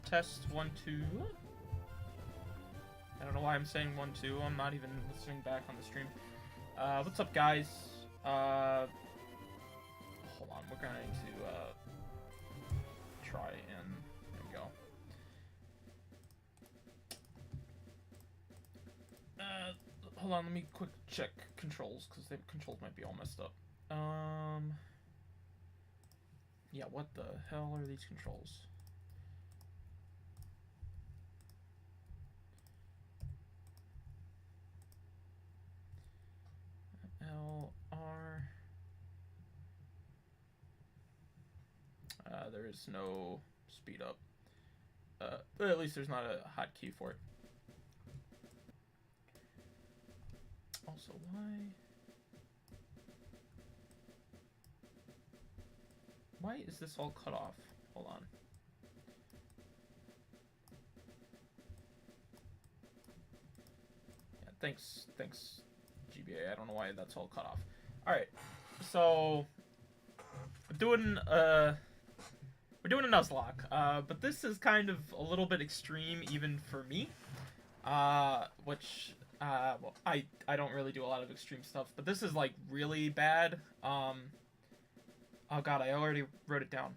Test 1, 2. I don't know why I'm saying 1, 2. I'm not even listening back on the stream. What's up, guys? Hold on. We're going to try and there we go. Hold on. Let me quick check controls because the controls might be all messed up. Yeah. What the hell are these controls? L, R. There is no speed up. But at least there's not a hotkey for it. Also, why is this all cut off? Hold on. Yeah, thanks, GBA. I don't know why that's all cut off. All right, so we're doing a Nuzlocke, but this is kind of a little bit extreme even for me, which. Well, I don't really do a lot of extreme stuff, but this is, like, really bad. Oh god, I already wrote it down.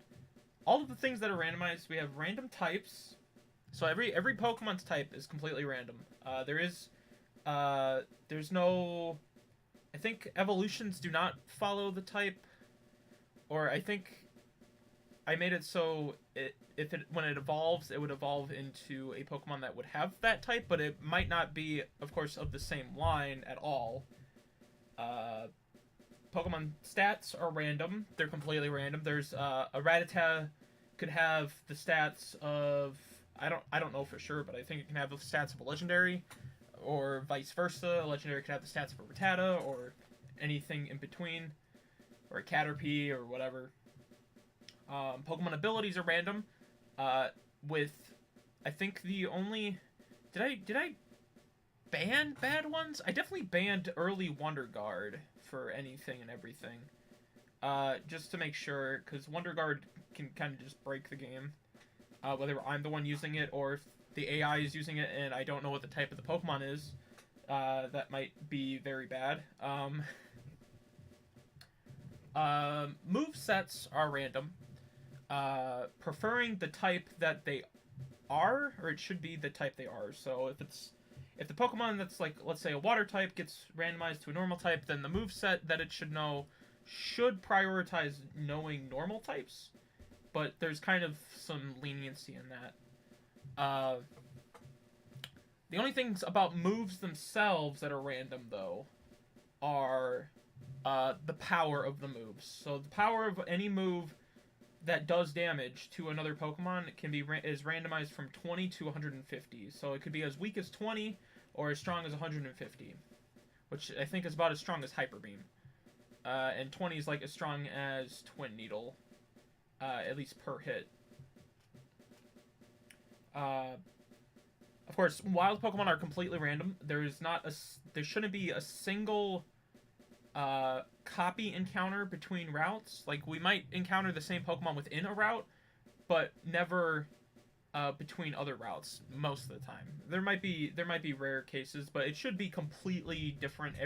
All of the things that are randomized, we have random types. So every Pokemon's type is completely random. There's no... I think evolutions do not follow the type. Or I think I made it so when it evolves, it would evolve into a Pokemon that would have that type, but it might not be, of course, of the same line at all. Pokemon stats are random. They're completely random. There's a Rattata could have the stats of I don't know for sure, but I think it can have the stats of a legendary, or vice versa. A legendary could have the stats of a Rattata, or anything in between, or a Caterpie, or whatever. Pokemon abilities are random. With, I think the only... Did I ban bad ones? I definitely banned early Wonder Guard for anything and everything. Just to make sure, because Wonder Guard can kind of just break the game. Whether I'm the one using it, or if the AI is using it and I don't know what the type of the Pokemon is, that might be very bad. Movesets are random. Preferring the type that they are, or it should be the type they are. So if the Pokemon that's, like, let's say a water type gets randomized to a normal type, then the moveset that it should know should prioritize knowing normal types. But there's kind of some leniency in that. The only things about moves themselves that are random, though, are the power of the moves. So the power of any move that does damage to another Pokemon is randomized from 20 to 150. So it could be as weak as 20 or as strong as 150, which I think is about as strong as Hyper Beam. And 20 is like as strong as Twin Needle, at least per hit. Of course, wild Pokemon are completely random. There shouldn't be a single copy encounter between routes. Like, we might encounter the same Pokemon within a route, but never between other routes most of the time. There might be rare cases, but it should be completely different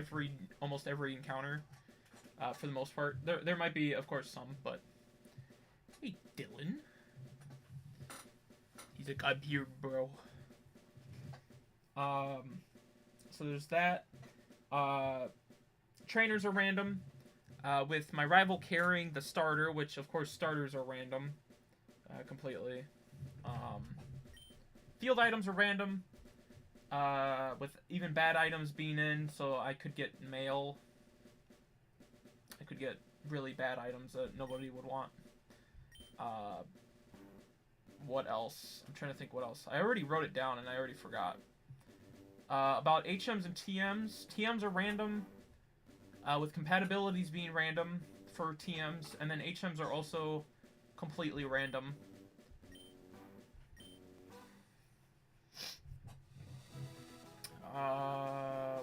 almost every encounter for the most part. There might be, of course, some, but hey, Dylan. He's like, I'm here, bro. So there's that. Trainers are random, with my rival carrying the starter, which, of course, starters are random, completely. Field items are random, with even bad items being in, so I could get mail. I could get really bad items that nobody would want. What else? I'm trying to think what else. I already wrote it down and I already forgot. About HMs and TMs. TMs are random, with compatibilities being random for TMs, and then HMs are also completely random.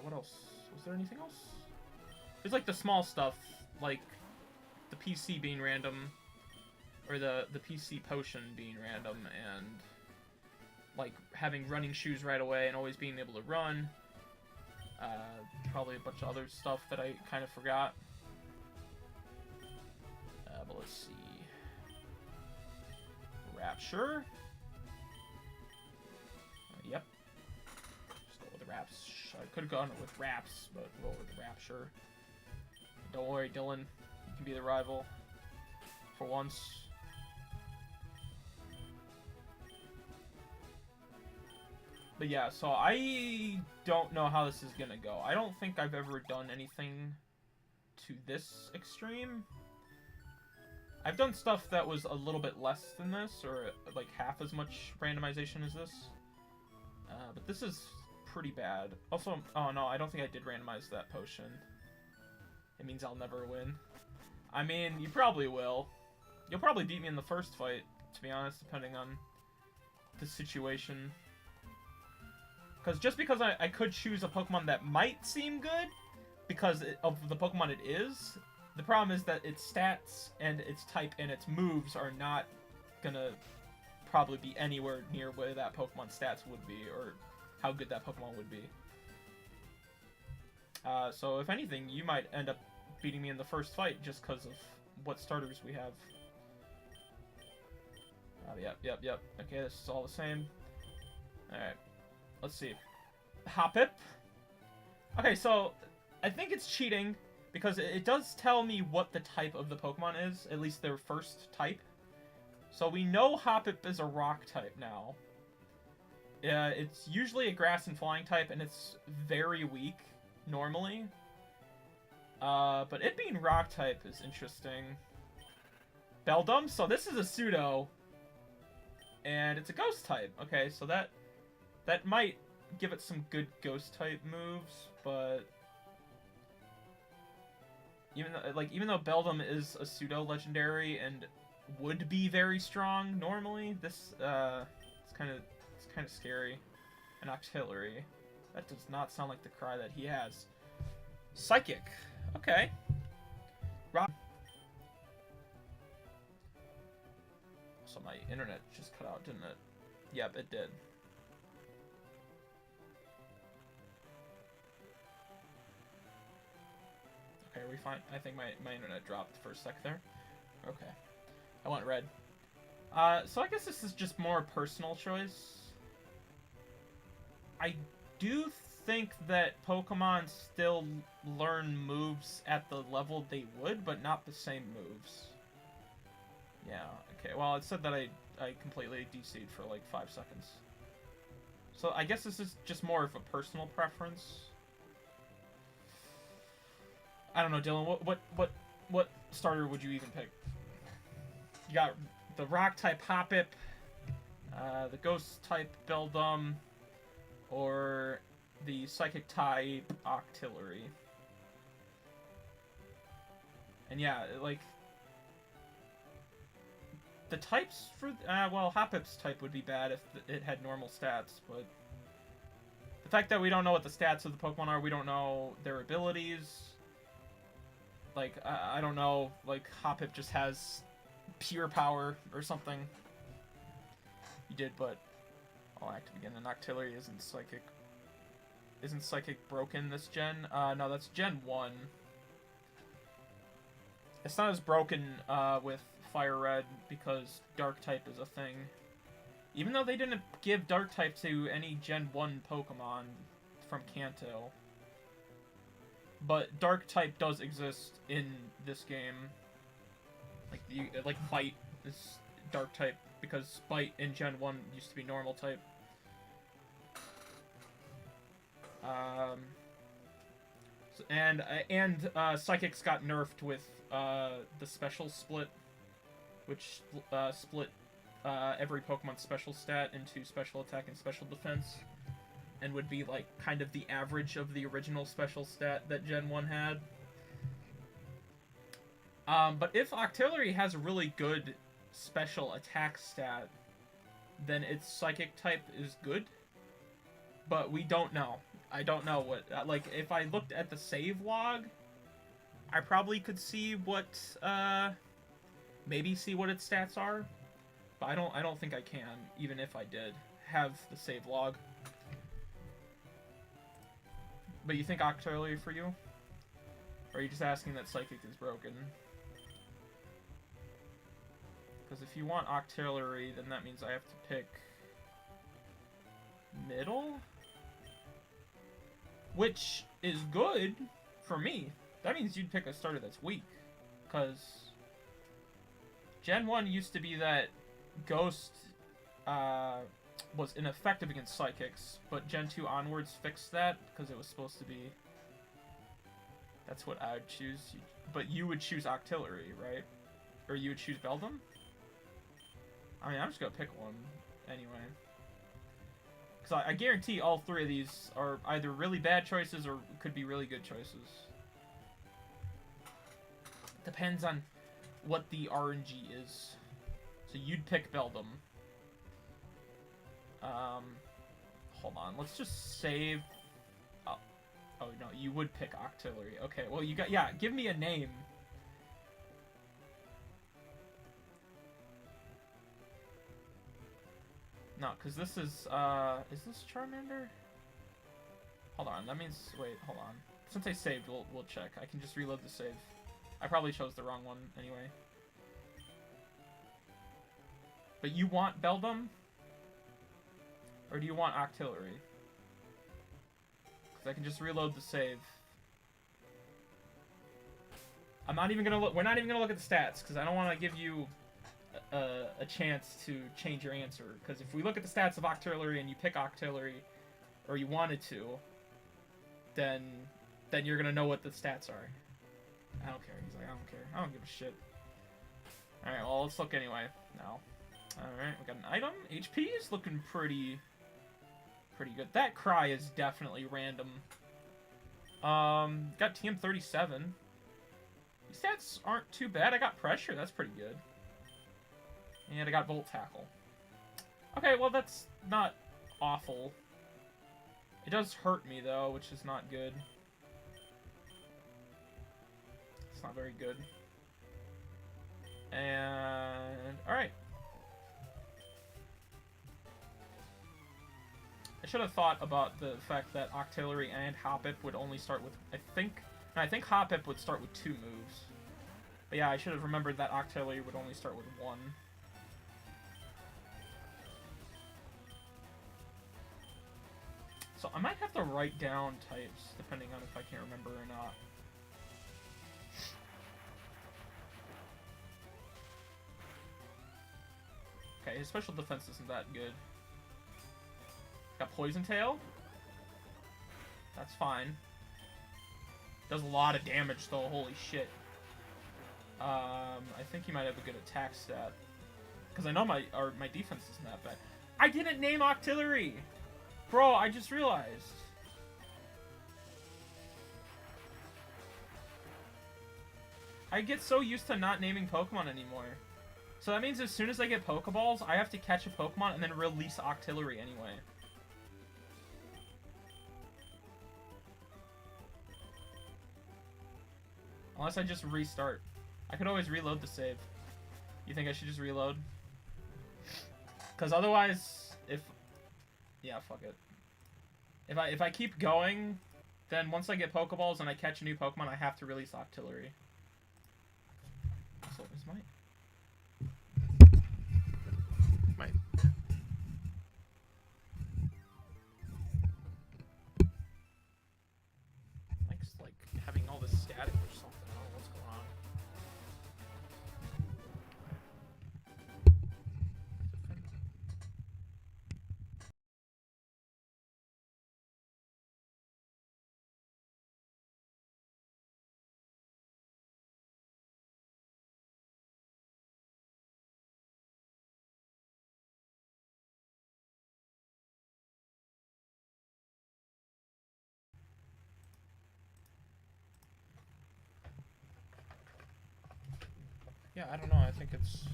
What else? Was there anything else? There's, like, the small stuff, like the PC being random, or the PC potion being random, and like having running shoes right away and always being able to run. Probably a bunch of other stuff that I kind of forgot. But let's see. Rapture. Yep. Just go with the Raps. I could have gone with Raps, but roll with the Rapture. Don't worry, Dylan. You can be the rival. For once. But yeah, so I don't know how this is gonna go. I don't think I've ever done anything to this extreme. I've done stuff that was a little bit less than this, or like half as much randomization as this. But this is pretty bad. Also, oh no, I don't think I did randomize that potion. It means I'll never win. I mean, you probably will. You'll probably beat me in the first fight, to be honest, depending on the situation. Because just because I could choose a Pokemon that might seem good, because of the Pokemon it is, the problem is that its stats and its type and its moves are not gonna probably be anywhere near where that Pokemon's stats would be, or how good that Pokemon would be. So if anything, you might end up beating me in the first fight just because of what starters we have. Yep. Okay, this is all the same. Alright. Let's see. Hoppip. Okay, so I think it's cheating because it does tell me what the type of the Pokemon is, at least their first type. So we know Hoppip is a rock type now. It's usually a grass and flying type, and it's very weak normally. But it being rock type is interesting. Beldum, so this is a pseudo, and it's a ghost type. Okay, so that might give it some good ghost type moves, but even though Beldum is a pseudo legendary and would be very strong normally, this it's kind of scary. An Octillery. That does not sound like the cry that he has. Psychic. Okay. Rock. So my internet just cut out, didn't it? Yep, it did. Okay, are we fine? I think my internet dropped for a sec there. Okay. I want red. So I guess this is just more personal choice. I do think that Pokemon still learn moves at the level they would, but not the same moves. Yeah, okay. Well, it said that I completely DC'd for like 5 seconds. So I guess this is just more of a personal preference. I don't know, Dylan. What starter would you even pick? You got the rock type Hoppip, the ghost type Beldum, or the psychic type Octillery. And yeah, like the types for well, Hoppip's type would be bad if it had normal stats, but the fact that we don't know what the stats of the Pokemon are, we don't know their abilities. Like I don't know, like Hoppip just has pure power or something. He did, but I'll active again. And Octillery isn't psychic. Isn't psychic broken this gen? No, that's Gen 1. It's not as broken with FireRed because Dark type is a thing. Even though they didn't give Dark type to any Gen 1 Pokemon from Kanto. But Dark type does exist in this game. Like Bite is Dark type because Bite in Gen 1 used to be normal type. And Psychics got nerfed with the special split, which split every Pokemon special stat into special attack and special defense, and would be like kind of the average of the original special stat that Gen 1 had. But if Octillery has a really good special attack stat, then its psychic type is good. But we don't know. I don't know what, like, if I looked at the save log, I probably could see what, maybe see what its stats are. But I don't think I can, even if I did have the save log. But you think Octillery for you? Or are you just asking that Psychic is broken? Because if you want Octillery, then that means I have to pick middle? Which is good for me. That means you'd pick a starter that's weak. Because Gen 1 used to be that Ghost was ineffective against Psychics, but Gen 2 onwards fixed that because it was supposed to be... That's what I would choose. But you would choose Octillery, right? Or you would choose Beldum? I mean, I'm just gonna pick one anyway. Because I guarantee all three of these are either really bad choices or could be really good choices. Depends on what the RNG is. So you'd pick Beldum. Hold on. Let's just save... Oh, no. You would pick Octillery. Okay, well, you got... Yeah, give me a name. No, because this is this Charmander? Hold on, that means... Wait, hold on. Since I saved, we'll check. I can just reload the save. I probably chose the wrong one anyway. But you want Beldum? Or do you want Octillery? Because I can just reload the save. I'm not even gonna look... We're not even gonna look at the stats, because I don't want to give you a chance to change your answer. Because if we look at the stats of Octillery and you pick Octillery, or you wanted to, then you're gonna know what the stats are. I don't care. He's like, I don't care. I don't give a shit. Alright, well, let's look anyway now. Alright, we got an item. HP is looking pretty good. That cry is definitely random. Got TM37. These stats aren't too bad. I got pressure. That's pretty good. And I got Volt Tackle. Okay, well, that's not awful. It does hurt me, though, which is not good. It's not very good. And... Alright. I should have thought about the fact that Octillery and Hoppip would only start with... I think Hoppip would start with 2 moves. But yeah, I should have remembered that Octillery would only start with 1. So I might have to write down types, depending on if I can remember or not. Okay, his special defense isn't that good. Got Poison Tail. That's fine. Does a lot of damage though, holy shit. I think he might have a good attack stat. Because I know my defense isn't that bad. I didn't name Octillery! Bro, I just realized. I get so used to not naming Pokemon anymore. So that means as soon as I get Pokeballs, I have to catch a Pokemon and then release Octillery anyway. Unless I just restart. I could always reload the save. You think I should just reload? Because otherwise, yeah, fuck it. If I keep going, then once I get Pokeballs and I catch a new Pokemon, I have to release Octillery. So is my Mike's like having all this static or something. I don't know what's going on. Yeah, I don't know. I think it's...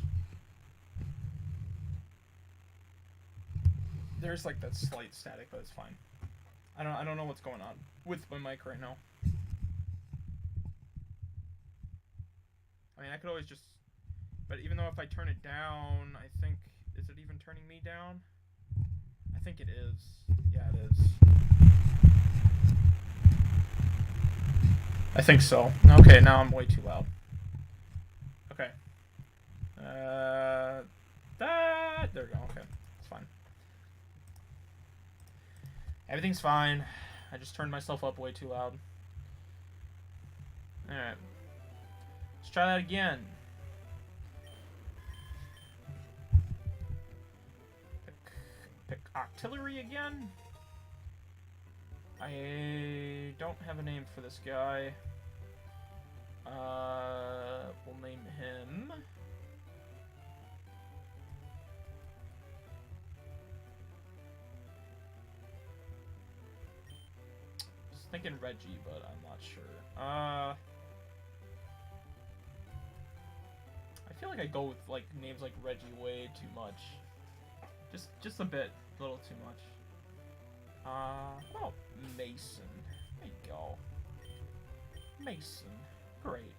There's like that slight static, but it's fine. I don't know what's going on with my mic right now. I mean, I could always just... But even though if I turn it down, I think... Is it even turning me down? I think it is. Yeah, it is. I think so. Okay, now I'm way too loud. Okay. There we go. Okay, it's fine. Everything's fine. I just turned myself up way too loud. Alright. Let's try that again. Pick artillery again. I don't have a name for this guy. We'll name him. Just thinking Reggie, but I'm not sure. I feel like I go with like names like Reggie way too much. Just a bit, a little too much. Oh, Mason. There you go. Mason. Great.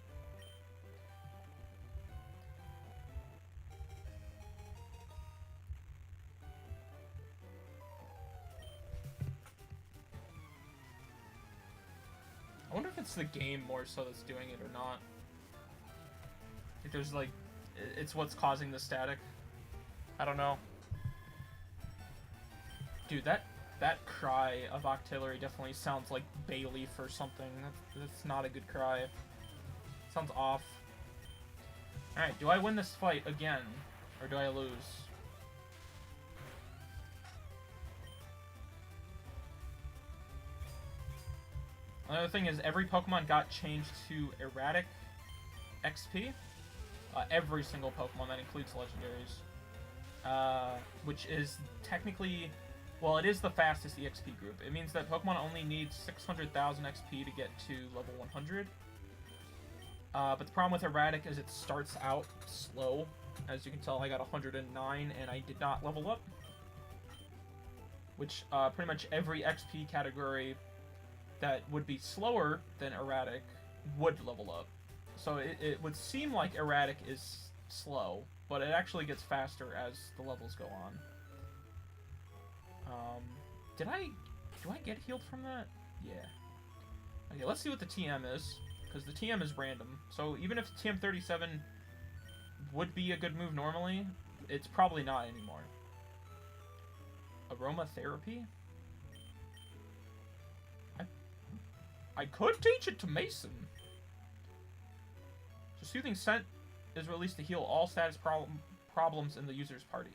I wonder if it's the game more so that's doing it or not. If there's like, it's what's causing the static. I don't know. Dude, that cry of artillery definitely sounds like Bayleaf or something. That's not a good cry. Sounds off. Alright, do I win this fight again? Or do I lose? Another thing is every Pokemon got changed to erratic XP. Every single Pokemon, that includes legendaries. Which is technically... Well, it is the fastest EXP group. It means that Pokemon only need 600,000 XP to get to level 100. But the problem with erratic is it starts out slow. As you can tell, I got 109 and I did not level up. Which pretty much every XP category that would be slower than erratic would level up. So it would seem like erratic is slow, but it actually gets faster as the levels go on. Do I get healed from that? Yeah. Okay, let's see what the TM is, because the TM is random. So even if TM 37 would be a good move normally, it's probably not anymore. Aromatherapy? I could teach it to Mason. So Soothing Scent is released to heal all status problems in the user's party.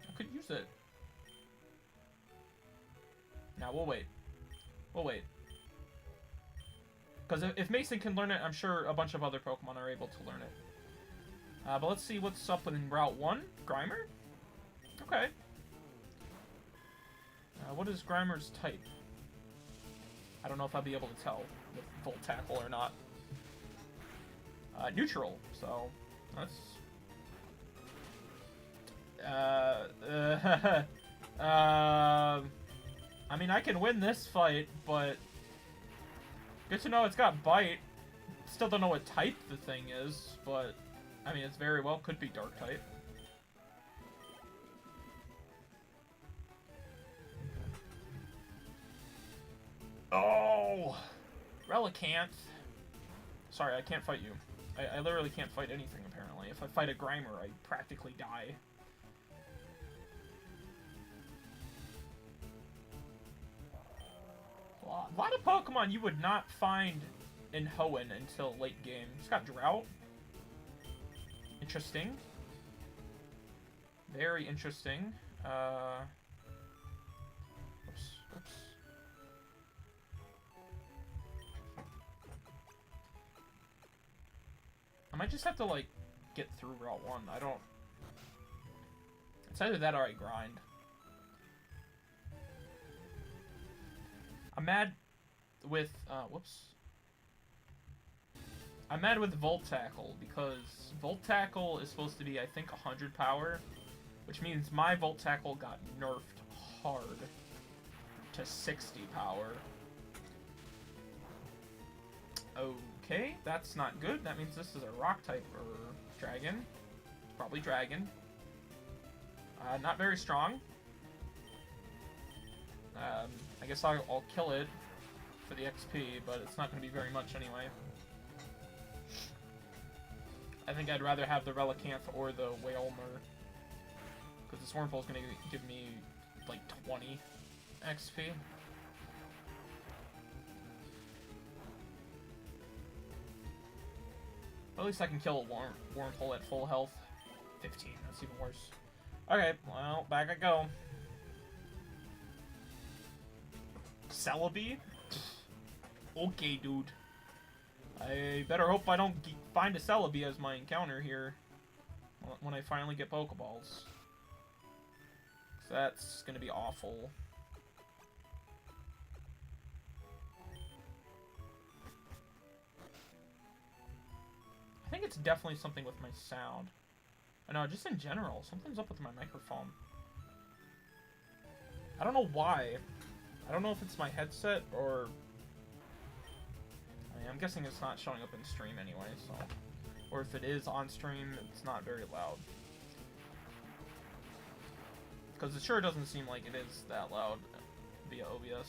I could use it. Now, we'll wait. We'll wait. Because if Mason can learn it, I'm sure a bunch of other Pokemon are able to learn it. But let's see what's up in Route 1. Grimer? Okay. What is Grimer's type? I don't know if I'll be able to tell with Volt Tackle or not. Neutral, so that's... I mean, I can win this fight, but... Good to know it's got Bite. Still don't know what type the thing is, but... I mean, it's very well could be Dark type. Oh! Relicanth. Sorry, I can't fight you. I literally can't fight anything, apparently. If I fight a Grimer, I practically die. A lot of Pokemon you would not find in Hoenn until late game. It's got Drought. Interesting. Very interesting. Oops. I might just have to, like, get through Route 1. I don't... It's either that or I grind. I'm mad with, I'm mad with Volt Tackle, because Volt Tackle is supposed to be, I think, 100 power, which means my Volt Tackle got nerfed hard to 60 power. Okay, that's not good. That means this is a Rock type or Dragon. It's probably Dragon. Not very strong. I guess I'll kill it for the XP, but it's not going to be very much anyway. I think I'd rather have the Relicanth or the Whalmer, because the Swarmfall is going to give me like 20 XP. At least I can kill a Wormhole at full health. 15, that's even worse. Okay, well, back I go. Celebi? Okay, dude. I better hope I don't find a Celebi as my encounter here when I finally get Pokeballs. That's gonna be awful. I think it's definitely something with my sound. I know, just in general, something's up with my microphone. I don't know why. I don't know if it's my headset or... I mean, I'm guessing it's not showing up in stream anyway, so... Or if it is on stream, it's not very loud. Because it sure doesn't seem like it is that loud via OBS.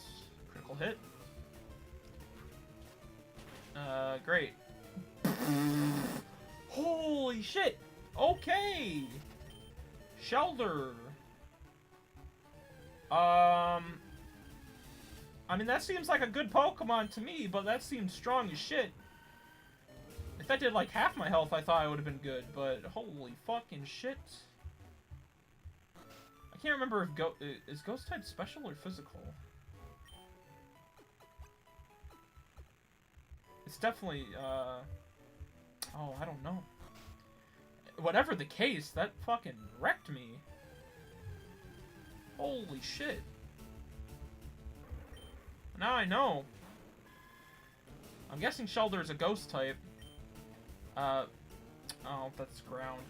Critical hit. Great. Holy shit! Okay! Shelter! I mean, that seems like a good Pokemon to me, but that seems strong as shit. If that did like half my health, I thought it would have been good, but holy fucking shit. I can't remember if is Ghost type special or physical? It's definitely, oh, I don't know. Whatever the case, that fucking wrecked me. Holy shit. Now I know. I'm guessing Shelter is a ghost type. Oh, that's ground.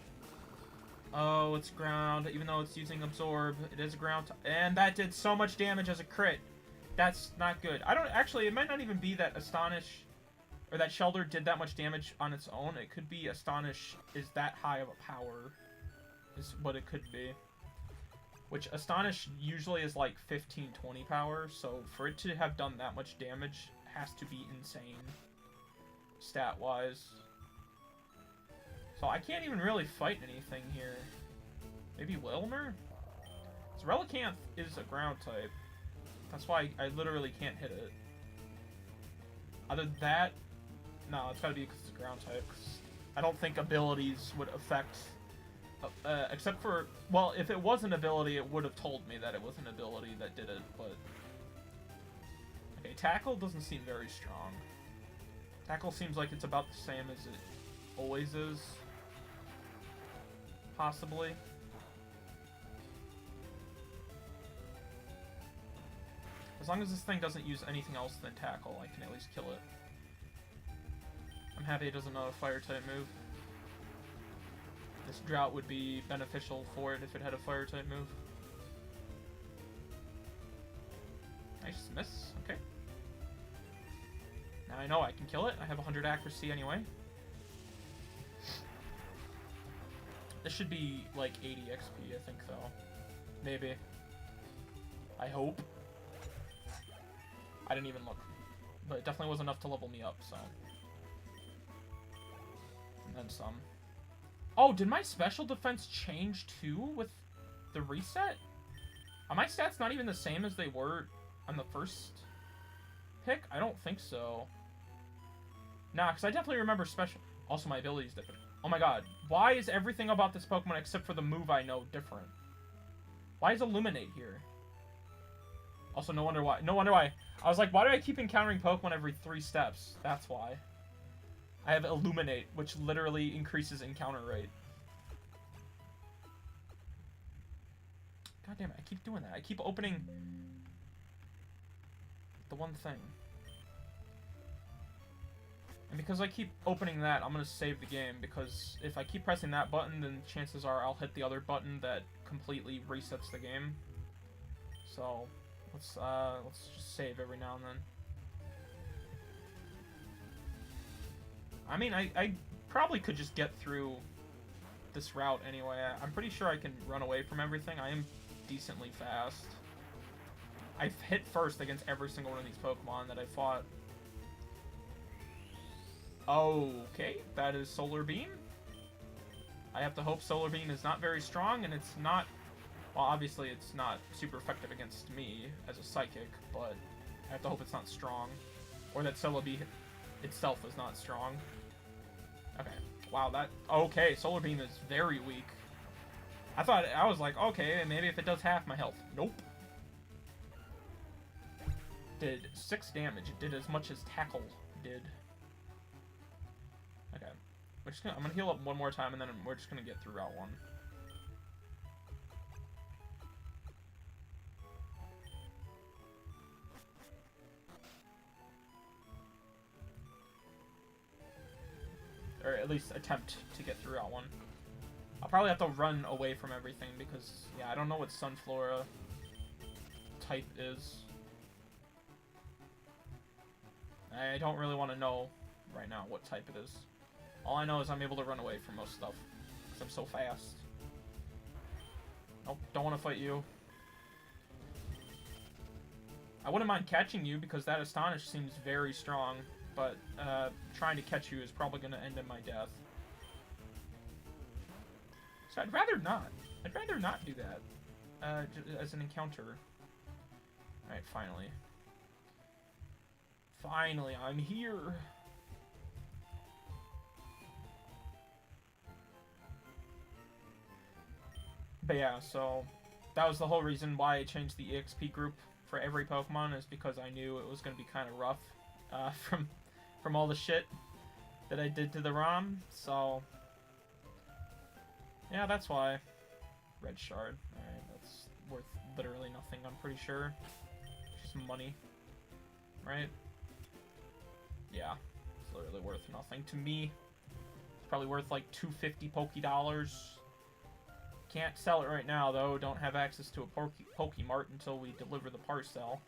Oh, it's ground. Even though it's using Absorb, it is a ground type. And that did so much damage as a crit. That's not good. I don't, actually, it might not even be that Astonish, or that Shelter did that much damage on its own. It could be Astonish is that high of a power, is what it could be. Which Astonish usually is like 15, 20 power, so for it to have done that much damage has to be insane, stat-wise. So I can't even really fight anything here. Maybe Wilmer? So Relicanth is a ground type. That's why I literally can't hit it. Other than that, no, it's gotta be because it's a ground type. I don't think abilities would affect... except for, well, if it was an ability, it would have told me that it was an ability that did it, but... Okay, Tackle doesn't seem very strong. Tackle seems like it's about the same as it always is. Possibly. As long as this thing doesn't use anything else than Tackle, I can at least kill it. I'm happy it doesn't know a Fire-type move. This Drought would be beneficial for it if it had a Fire-type move. Nice miss. Okay. Now I know I can kill it. I have 100 accuracy anyway. This should be like 80 XP, I think, though. Maybe. I hope. I didn't even look. But it definitely was enough to level me up, so. And then some. Oh, did my special defense change too with the reset? Are my stats not even the same as they were on the first pick? I don't think so. Nah, because I definitely remember special... Also, my abilities different. Oh my god. Why is everything about this Pokemon except for the move I know different? Why is Illuminate here? Also, no wonder why. No wonder why. I was like, why do I keep encountering Pokemon every 3 steps? That's why. I have Illuminate, which literally increases encounter rate. God damn it, I keep doing that. I keep opening the one thing. And because I keep opening that, I'm gonna save the game, because if I keep pressing that button, then chances are I'll hit the other button that completely resets the game. So, let's just save every now and then. I mean, I probably could just get through this route anyway. I'm pretty sure I can run away from everything. I am decently fast. I've hit first against every single one of these Pokemon that I fought. Okay, that is Solar Beam. I have to hope Solar Beam is not very strong, and it's not... Well, obviously it's not super effective against me as a Psychic, but I have to hope it's not strong. Or that Solar Beam itself is not strong. Okay. Wow, that... Okay, Solar Beam is very weak. I was like, okay, maybe if it does half my health. Nope. Did 6 damage. It did as much as Tackle did. Okay. I'm gonna heal up one more time, and then we're just gonna get through Route 1. Or at least attempt to get through Route 1. I'll probably have to run away from everything because, yeah, I don't know what Sunflora type is. I don't really want to know right now what type it is. All I know is I'm able to run away from most stuff because I'm so fast. Nope, don't want to fight you. I wouldn't mind catching you because that Astonish seems very strong, but trying to catch you is probably going to end in my death. So I'd rather not. I'd rather not do that as an encounter. Alright, finally. Finally, I'm here. But yeah, so that was the whole reason why I changed the EXP group for every Pokemon, is because I knew it was going to be kind of rough from all the shit that I did to the ROM. So yeah, that's why. Red Shard. Alright, that's worth literally nothing, I'm pretty sure. Just money. Right? Yeah, it's literally worth nothing. To me, it's probably worth like $250 Pokédollars. Can't sell it right now, though. Don't have access to a Pokemart until we deliver the parcel.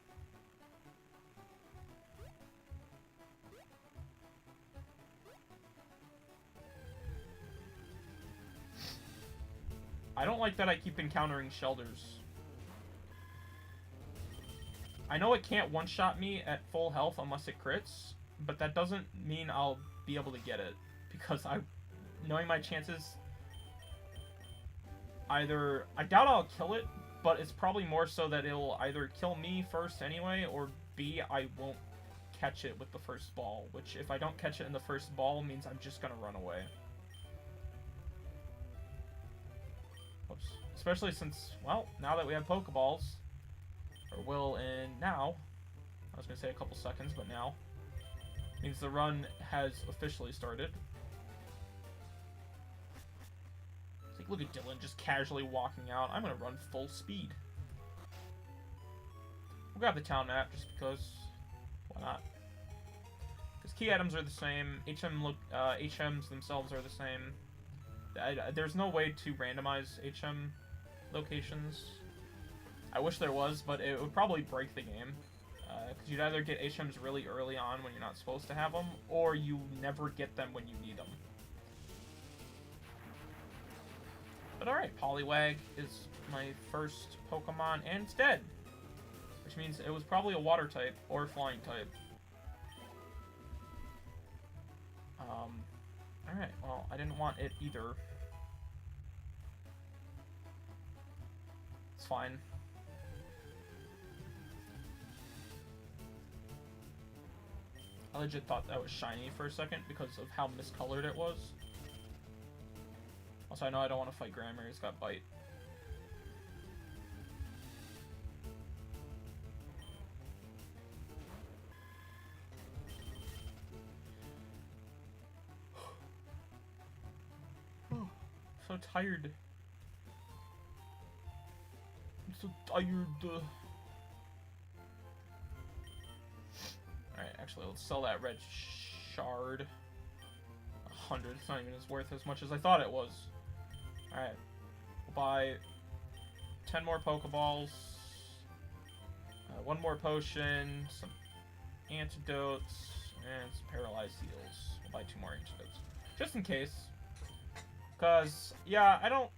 I don't like that I keep encountering Shelders. I know it can't one-shot me at full health unless it crits, but that doesn't mean I'll be able to get it, because knowing my chances, I doubt I'll kill it, but it's probably more so that it'll either kill me first anyway, or B, I won't catch it with the first ball, which if I don't catch it in the first ball means I'm just gonna run away. Oops. Especially since, well, now that we have Pokeballs, or will in now, I was gonna say a couple seconds, but now, means the run has officially started. It's like, look at Dylan just casually walking out. I'm gonna run full speed. We'll grab the town map just because, why not? Because key items are the same, HMs themselves are the same. There's no way to randomize HM locations. I wish there was, but it would probably break the game. Because you'd either get HMs really early on when you're not supposed to have them, or you never get them when you need them. But alright, Poliwag is my first Pokemon, and it's dead. Which means it was probably a water type, or flying type. Alright, well, I didn't want it either. It's fine. I legit thought that was shiny for a second because of how miscolored it was. Also, I know I don't want to fight Grammar, he's got Bite. So tired. I'm so tired. Alright, actually, let's sell that red shard. 100. It's not even as worth as much as I thought it was. Alright. We'll buy 10 more Pokeballs. 1 more potion. Some antidotes. And some paralyzed heals. We'll buy 2 more antidotes. Just in case. Cause yeah, I don't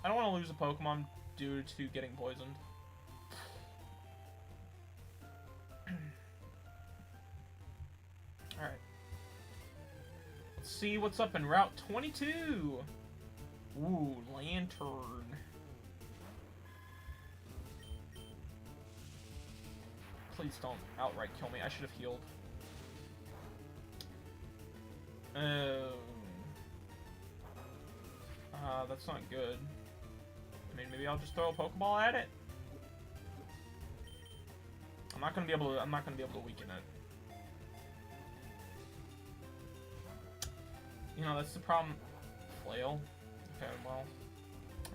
want to lose a Pokemon due to getting poisoned. All right. Let's see what's up in Route 22. Ooh, Lantern. Please don't outright kill me. I should have healed. That's not good. I mean, maybe I'll just throw a Pokeball at it. I'm not gonna be able to weaken it. You know, that's the problem. Flail. Okay, well,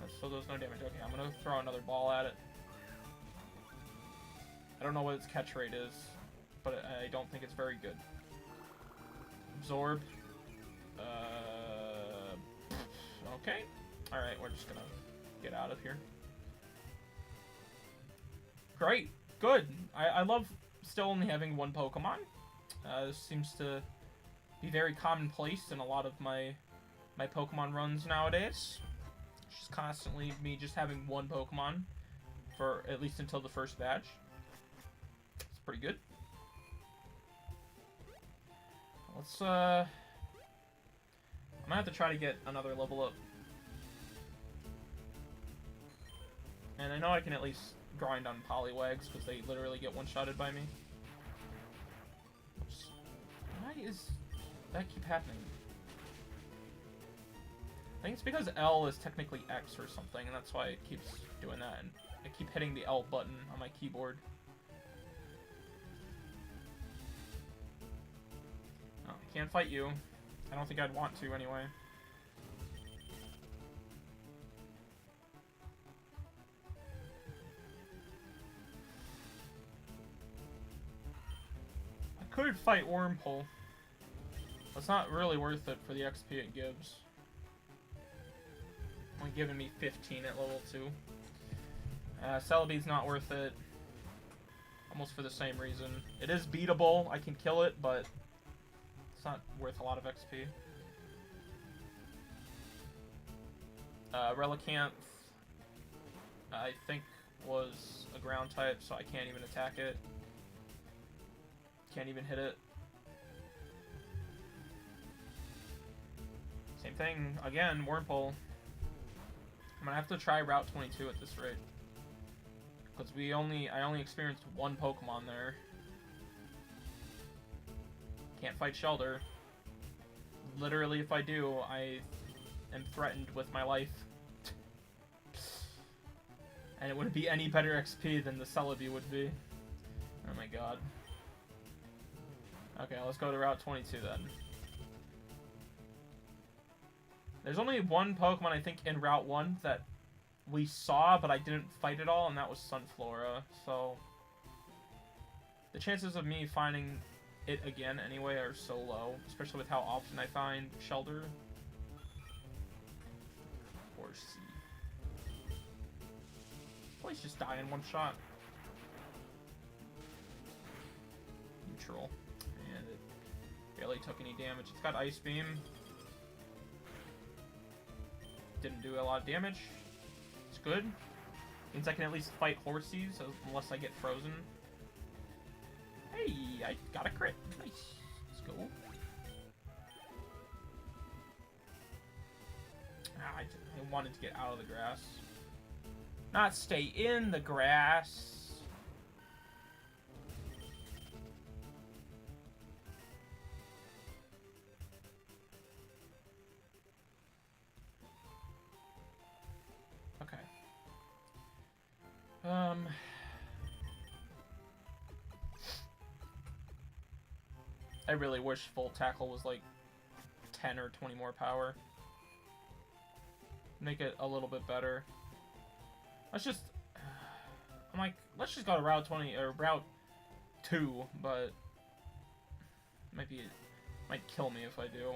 that still does no damage. Okay, I'm gonna throw another ball at it. I don't know what its catch rate is, but I don't think it's very good. Absorb. Okay. Alright, we're just gonna get out of here. Great. Good. I love still only having one Pokemon. This seems to be very commonplace in a lot of my Pokemon runs nowadays. Just constantly me just having one Pokemon for at least until the first batch. It's pretty good. Let's I'm gonna have to try to get another level up. And I know I can at least grind on Poliwags because they literally get one-shotted by me. Why is that keep happening? I think it's because L is technically X or something, and that's why it keeps doing that. And I keep hitting the L button on my keyboard. Oh, I can't fight you. I don't think I'd want to anyway. I could fight Wormpole. It's not really worth it for the XP it gives. Only giving me 15 at level 2. Celebi's not worth it. Almost for the same reason. It is beatable. I can kill it, but it's not worth a lot of XP. Relicanth, I think, was a ground type, so I can't even attack it. Can't even hit it. Same thing, again, Wormpole. I'm gonna have to try Route 22 at this rate. Because I only experienced one Pokemon there. Can't fight Shelter. Literally, if I do, I am threatened with my life. And it wouldn't be any better XP than the Celebi would be. Oh my god. Okay, let's go to Route 22 then. There's only one Pokemon, I think, in Route 1 that we saw, but I didn't fight at all, and that was Sunflora. So the chances of me finding it again anyway are so low, especially with how often I find Shelter. Horsey. Please just die in one shot. Neutral. And it barely took any damage. It's got Ice Beam. Didn't do a lot of damage. It's good. Means I can at least fight Horsies unless I get frozen. Hey, I got a crit. Nice. Let's go. I wanted to get out of the grass. Not stay in the grass. Okay. I really wish full tackle was like 10 or 20 more power. Make it a little bit better. Let's just... I'm like, let's just go to Route 20, or Route 2, but... might kill me if I do.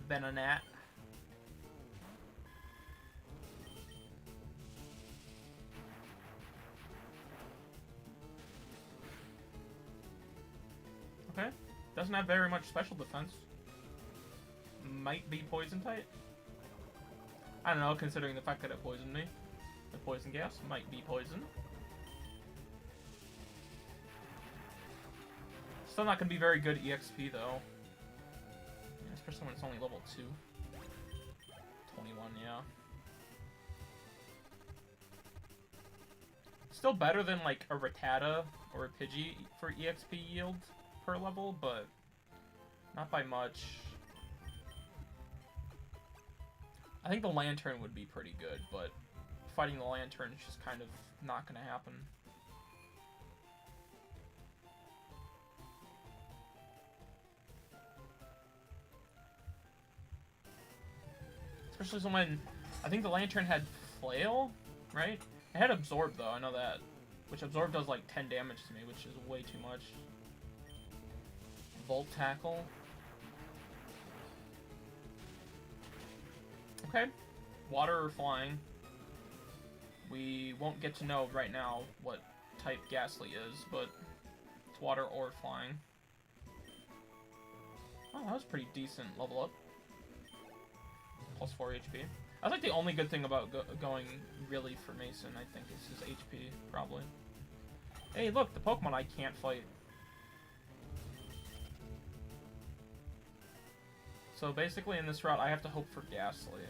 Venonat. Okay. Doesn't have very much special defense. might be poison type. I don't know, considering the fact that it poisoned me. The poison gas might be poison. Still not going to be very good EXP, though. Yeah, especially when it's only level 2. 21, yeah. Still better than, like, a Rattata or a Pidgey for EXP yield per level, but not by much. I think the Lantern would be pretty good, but fighting the Lantern is just kind of not going to happen. Especially when I think the Lantern had Flail, right? It had Absorb, though, I know that. Which Absorb does like 10 damage to me, which is way too much. Volt Tackle. Okay. Water or flying. We won't get to know right now what type Ghastly is, but it's water or flying. Oh, that was pretty decent level up. Plus 4 HP. That's like the only good thing about going really for Mason, I think, is his HP, probably. Hey, look, the Pokemon I can't fight. So basically in this route, I have to hope for Ghastly.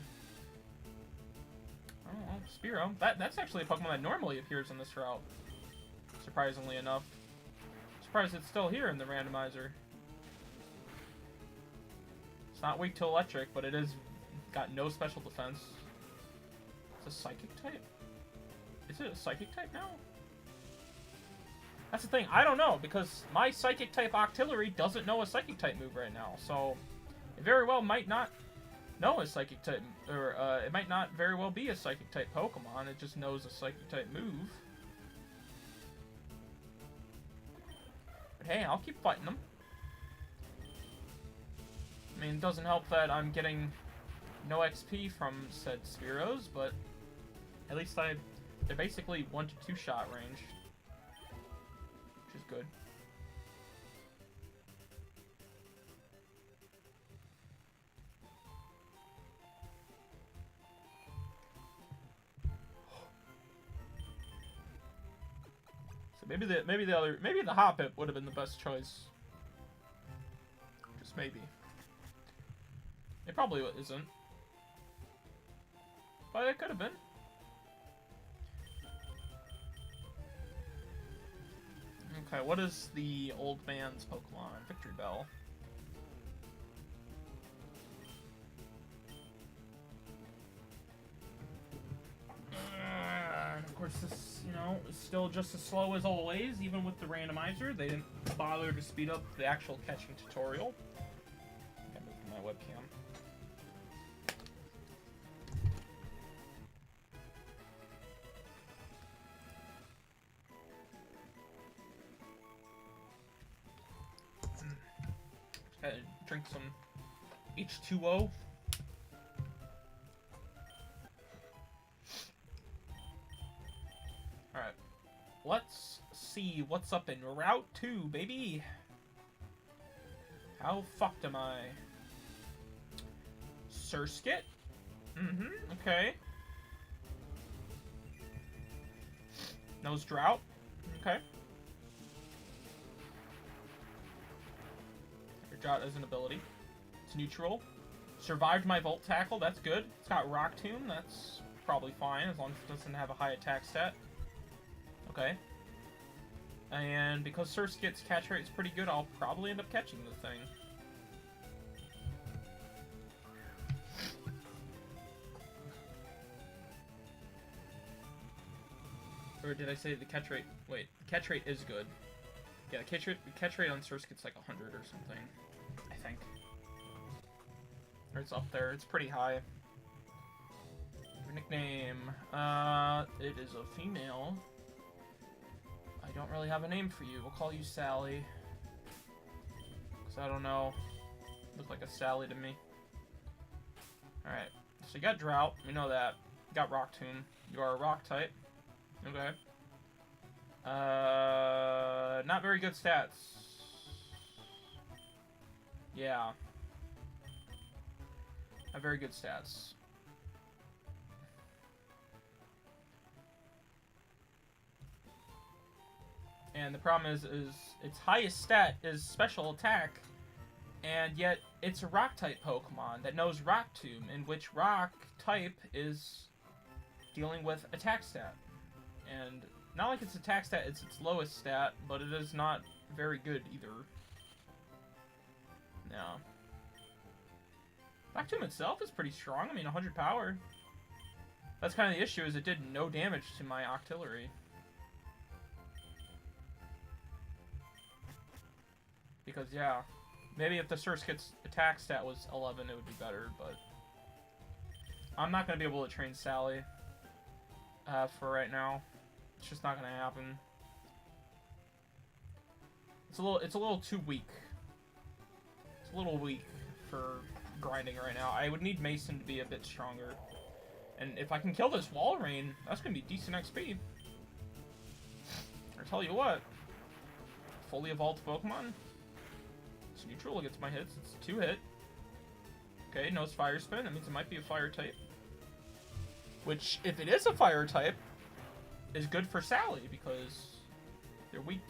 Oh, Spearow. That's actually a Pokemon that normally appears in this route. Surprisingly enough. Surprised it's still here in the randomizer. It's not weak to Electric, but it is got no special defense. It's a Psychic type? Is it a Psychic type now? That's the thing, I don't know, because my Psychic type Octillery doesn't know a Psychic type move right now, so it very well might not know a Psychic type, or it might not very well be a Psychic type Pokemon, it just knows a Psychic type move. But hey, I'll keep fighting them. I mean, it doesn't help that I'm getting no XP from said Spearows, but at least they're basically 1 to 2 shot range, which is good. So maybe the Hoppip would have been the best choice. Just maybe. It probably isn't. But it could have been. Okay, what is the old man's Pokemon? Victory Bell. And of course this, you know, is still just as slow as always, even with the randomizer. They didn't bother to speed up the actual catching tutorial. I moved my webcam. Drink some H2O. Alright. Let's see what's up in Route 2, baby. How fucked am I? Surskit? Okay. Nose Drought? Okay. Drought as an ability. It's neutral. Survived my Volt Tackle, that's good. It's got Rock Tomb, that's probably fine, as long as it doesn't have a high attack stat. Okay. And because Surskit's catch rate is pretty good, I'll probably end up catching the thing. Or did I say the catch rate? Wait, the catch rate is good. Yeah, the catch rate on Surskit's like 100 or something. I think. Or it's up there. It's pretty high. Your nickname. It is a female. I don't really have a name for you. We'll call you Sally. Because I don't know. Look like a Sally to me. Alright. So you got Drought. We know that. You got Rock Tomb. You are a Rock type. Okay. Not very good stats. Yeah. have very good stats. And the problem is its highest stat is special attack, and yet it's a rock type Pokemon that knows Rock Tomb, in which rock type is dealing with attack stat. And not like its attack stat, it's its lowest stat, but it is not very good either. No. Rock Tomb itself is pretty strong. I mean, 100 power. That's kind of the issue, is it did no damage to my Octillery. Because, yeah, maybe if the Surskit's attack stat was 11, it would be better, but I'm not going to be able to train Sally for right now. It's just not going to happen. It's a little too weak. It's a little weak for grinding right now. I would need Mason to be a bit stronger. And if I can kill this Walrein, that's going to be decent XP. I tell you what, fully evolved Pokemon. It's neutral against my hits. It's a 2-hit. Okay, knows Fire Spin. That means it might be a fire type. Which, if it is a fire type, is good for Sally, because they're weak.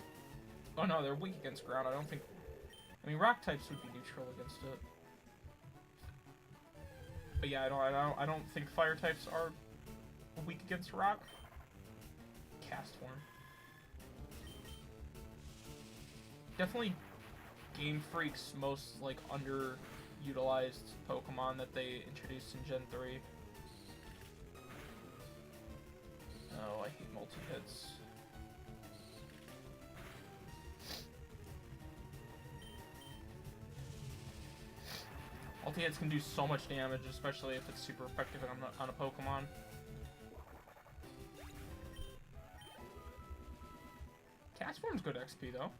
Oh no, they're weak against ground. I don't think... I mean, rock types would be neutral against it. But yeah, I don't think fire types are weak against rock. Cast form. Definitely Game Freak's most, like, underutilized Pokemon that they introduced in Gen 3. Oh, I hate multi-hits. Multi-hits can do so much damage, especially if it's super effective on a Pokemon. Cast Form's good XP, though.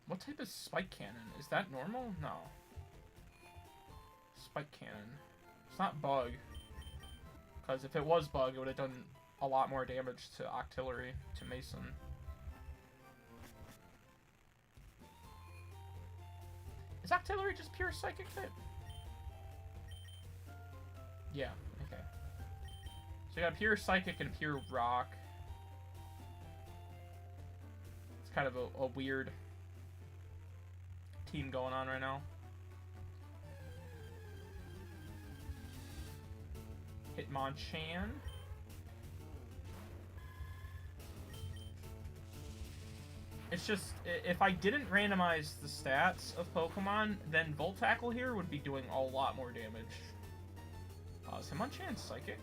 What type is Spike Cannon? Is that normal? No. Spike Cannon. It's not Bug. Because if it was Bug, it would have done a lot more damage to Octillery, to Mason. Is Octillery just pure Psychic type? Yeah, okay. So you got pure Psychic and pure Rock. It's kind of a weird team going on right now. Hitmonchan. It's just, if I didn't randomize the stats of Pokemon, then Volt Tackle here would be doing a lot more damage. Is Hitmonchan Psychic?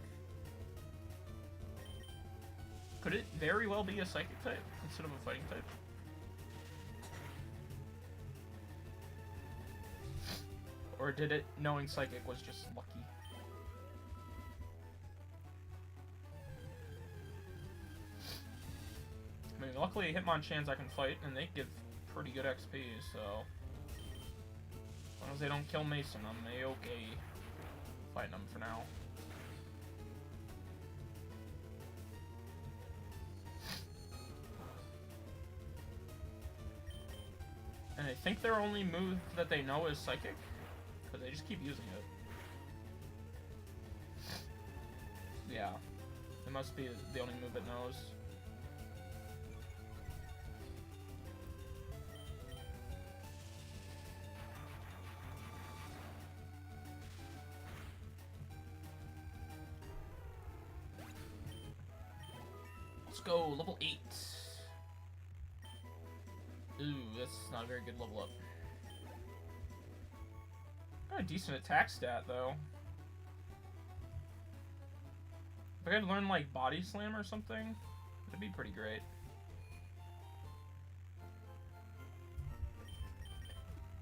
Could it very well be a Psychic type instead of a Fighting type? Or did it, knowing Psychic, was just lucky? I mean, luckily Hitmonchans I can fight, and they give pretty good XP, so... As long as they don't kill Mason, I'm A-okay fighting them for now. And I think their only move that they know is Psychic. Because they just keep using it. Yeah. It must be the only move it knows. Let's go, level 8. Ooh, that's not a very good level up. Got a decent attack stat, though. If I could learn, like, Body Slam or something, that'd be pretty great.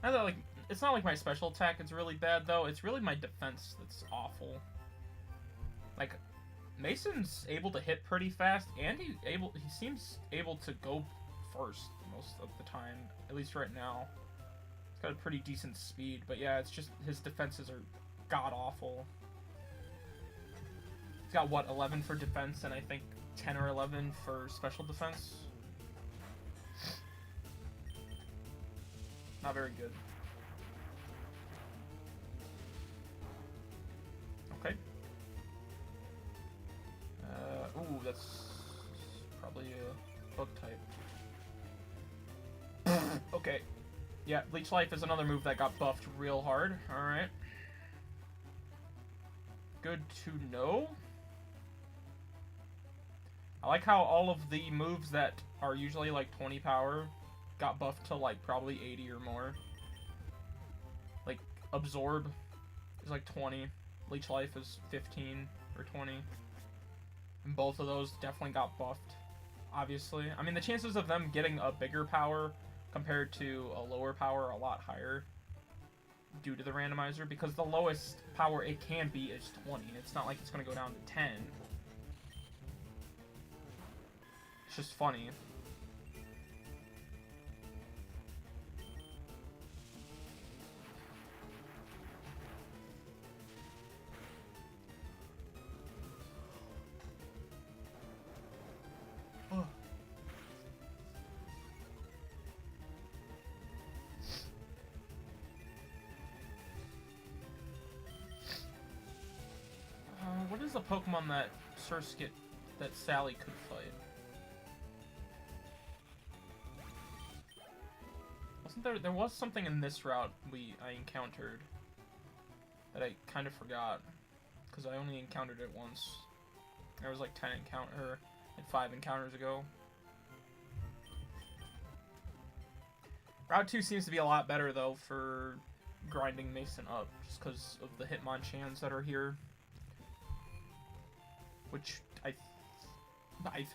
Not that, like, it's not like my special attack is really bad, though. It's really my defense that's awful. Like, Mason's able to hit pretty fast, and he seems able to go first most of the time, at least right now. He's got a pretty decent speed, but yeah, it's just his defenses are god-awful. He's got, what, 11 for defense, and I think 10 or 11 for special defense? Not very good. that's probably a bug type. Okay. Yeah, Leech Life is another move that got buffed real hard. Alright. Good to know. I like how all of the moves that are usually like 20 power got buffed to like probably 80 or more. Like, Absorb is like 20. Leech Life is 15 or 20. And both of those definitely got buffed, obviously. I mean, the chances of them getting a bigger power compared to a lower power are a lot higher due to the randomizer, because the lowest power it can be is 20. It's not like it's going to go down to 10. It's just funny. What is the Pokemon that Surskit that Sally could fight? Wasn't there was something in this route I encountered that I kind of forgot, because I only encountered it once. There was like 5 encounters ago. Route 2 seems to be a lot better though for grinding Mason up, just because of the Hitmonchans that are here. Which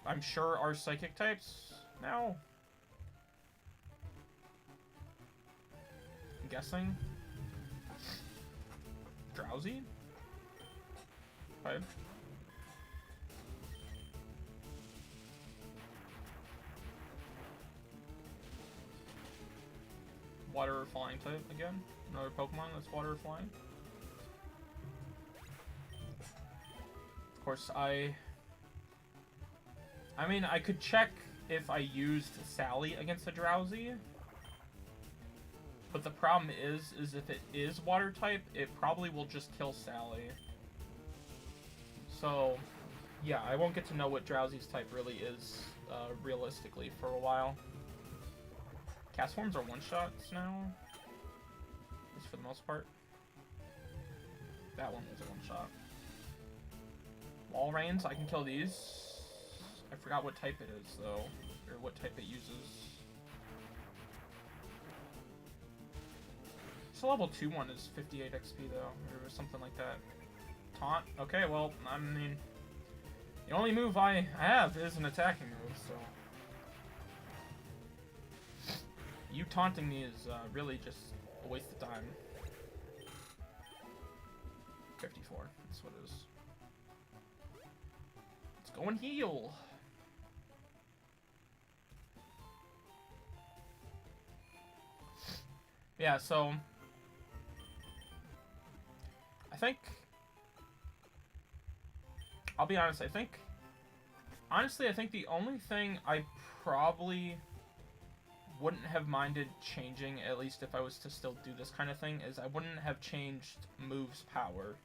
I'm sure are psychic types now. I'm guessing. Drowsy? Okay. Water or flying type again. Another Pokemon that's water or flying. Of course, I mean, I could check if I used Sally against a Drowsy, but the problem is if it is water type, it probably will just kill Sally. So, yeah, I won't get to know what Drowsy's type really is, realistically, for a while. Cast forms are one-shots now, at least for the most part. That one was a one-shot. Wall Rains, I can kill these. I forgot what type it is, though, or what type it uses. So level 2 one is 58 XP, though, or something like that. Taunt? Okay, well, I mean, the only move I have is an attacking move, so... You taunting me is really just a waste of time. 54, that's what it is. Let's go and heal! Yeah, so... I think... I'll be honest, honestly, I think the only thing I probably wouldn't have minded changing, at least if I was to still do this kind of thing, is I wouldn't have changed move's power.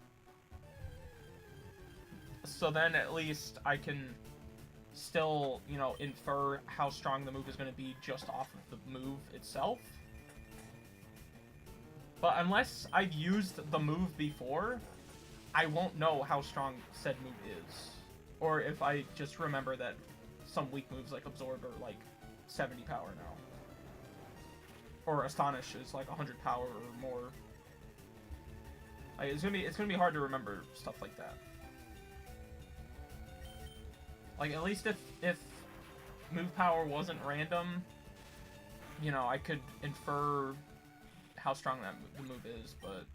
So then at least I can still, you know, infer how strong the move is going to be just off of the move itself. But unless I've used the move before, I won't know how strong said move is. Or if I just remember that some weak moves like Absorb are like 70 power now. Or Astonish is like 100 power or more. Like, it's gonna be hard to remember stuff like that. Like, at least if move power wasn't random, you know, I could infer how strong the move is, but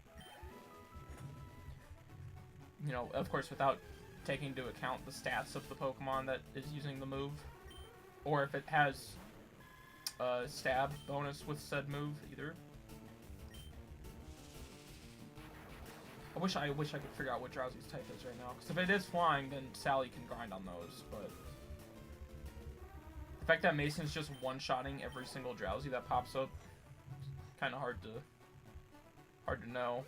you know, of course, without taking into account the stats of the Pokemon that is using the move, or if it has stab bonus with said move either. I wish I could figure out what Drowsy's type is right now, because if it is flying, then Sally can grind on those, but the fact that Mason's just one-shotting every single Drowsy that pops up, kind of hard to know.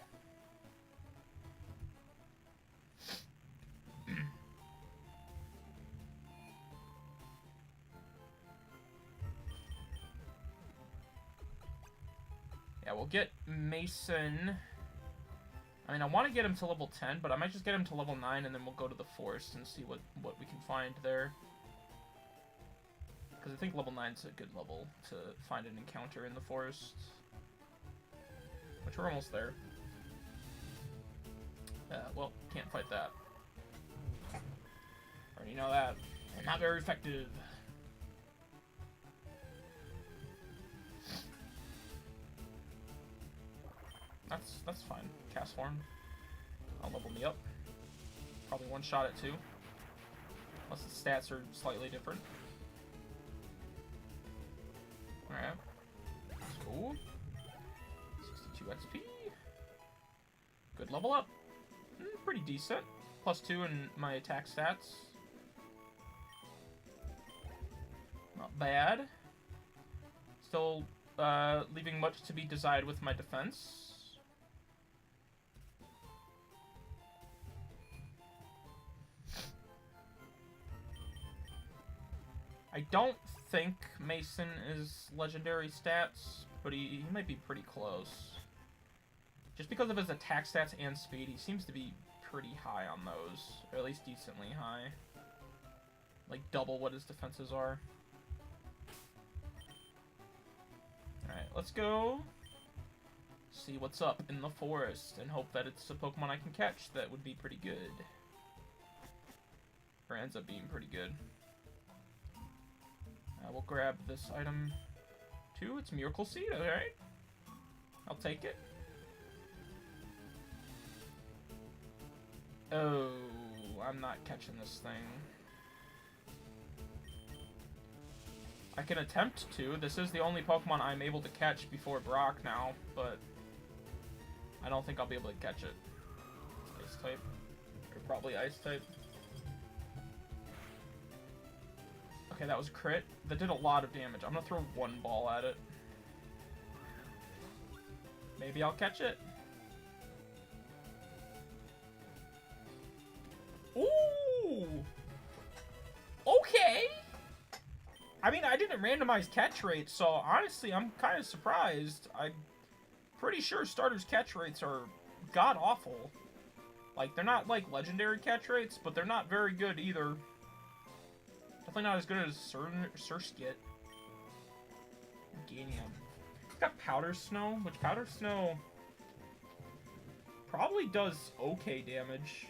Yeah, we'll get Mason. I mean, I want to get him to level 10, but I might just get him to level 9, and then we'll go to the forest and see what we can find there. Because I think level 9 is a good level to find an encounter in the forest. Which we're almost there. Well, can't fight that. Already know that. And not very effective. That's fine. Cast Horn. I'll level me up. Probably one-shot it too. Unless the stats are slightly different. Alright. That's cool. 62 XP. Good level up. Pretty decent. +2 in my attack stats. Not bad. Still leaving much to be desired with my defense. I don't think Mason is legendary stats, but he might be pretty close. Just because of his attack stats and speed, he seems to be pretty high on those. Or at least decently high. Like double what his defenses are. Alright, let's go see what's up in the forest and hope that it's a Pokemon I can catch that would be pretty good. Or ends up being pretty good. We'll grab this item too. It's Miracle Seed, alright. I'll take it. Oh, I'm not catching this thing. I can attempt to. This is the only Pokemon I'm able to catch before Brock now, but I don't think I'll be able to catch it. It's Ice type. Or probably Ice type. Okay, that was a crit. That did a lot of damage. I'm gonna throw one ball at it. Maybe I'll catch it. Ooh! Okay! I mean, I didn't randomize catch rates, so honestly, I'm kind of surprised. I'm pretty sure starters' catch rates are god-awful. Like, they're not, like, legendary catch rates, but they're not very good either. Definitely not as good as Surskit. Ganium. It's got Powder Snow, which Powder Snow probably does okay damage.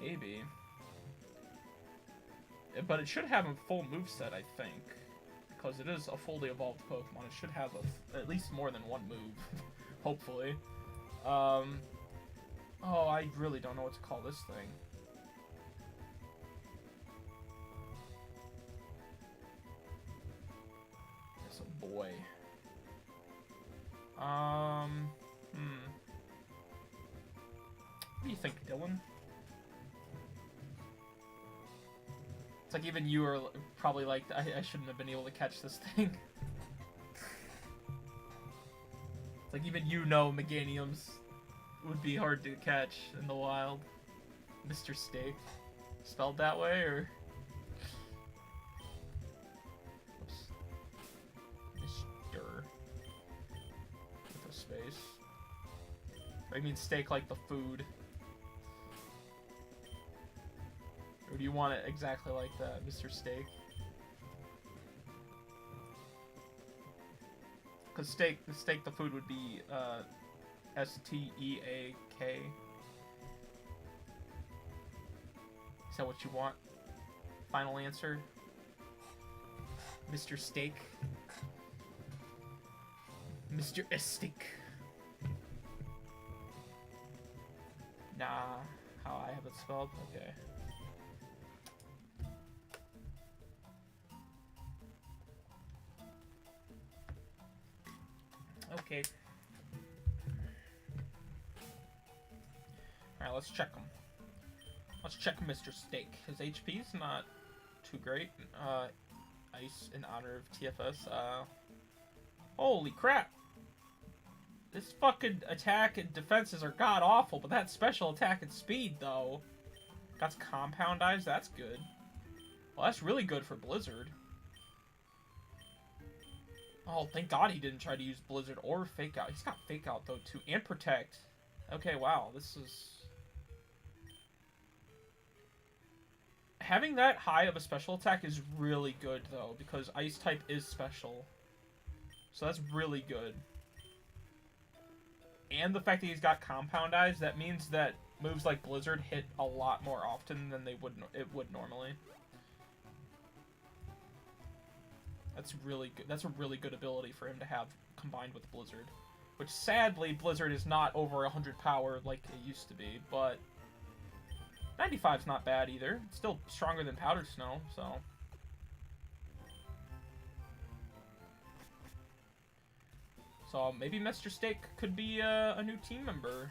Maybe. But it should have a full moveset, I think. Because it is a fully evolved Pokemon. It should have at least more than one move. Hopefully. Oh, I really don't know what to call this thing. It's a boy. What do you think, Dylan? It's like even you are probably like, I shouldn't have been able to catch this thing. It's like even you know Meganiums would be hard to catch in the wild. Mr. Steak. Spelled that way, or? Oops. Mr. With a space. I mean steak like the food. Or do you want it exactly like that, Mr. Steak? Because steak, the food would be, S-T-E-A-K. Is that what you want? Final answer? Mr. Steak? Mr. Steak. Nah, how I have it spelled? Okay. Okay. Alright, let's check him. Let's check Mr. Steak. His HP's not too great. Ice in honor of TFS. Holy crap! This fucking attack and defenses are god-awful, but that special attack and speed, though. That's Compound Eyes? That's good. Well, that's really good for Blizzard. Oh, thank God he didn't try to use Blizzard or Fake Out. He's got Fake Out, though, too. And Protect. Okay, wow. This is... Having that high of a special attack is really good, though, because Ice type is special. So that's really good. And the fact that he's got Compound Eyes, that means that moves like Blizzard hit a lot more often than it would normally. That's really good. That's a really good ability for him to have combined with Blizzard. Which, sadly, Blizzard is not over 100 power like it used to be, but 95's not bad either. It's still stronger than Powder Snow, so... So maybe Mr. Steak could be a new team member.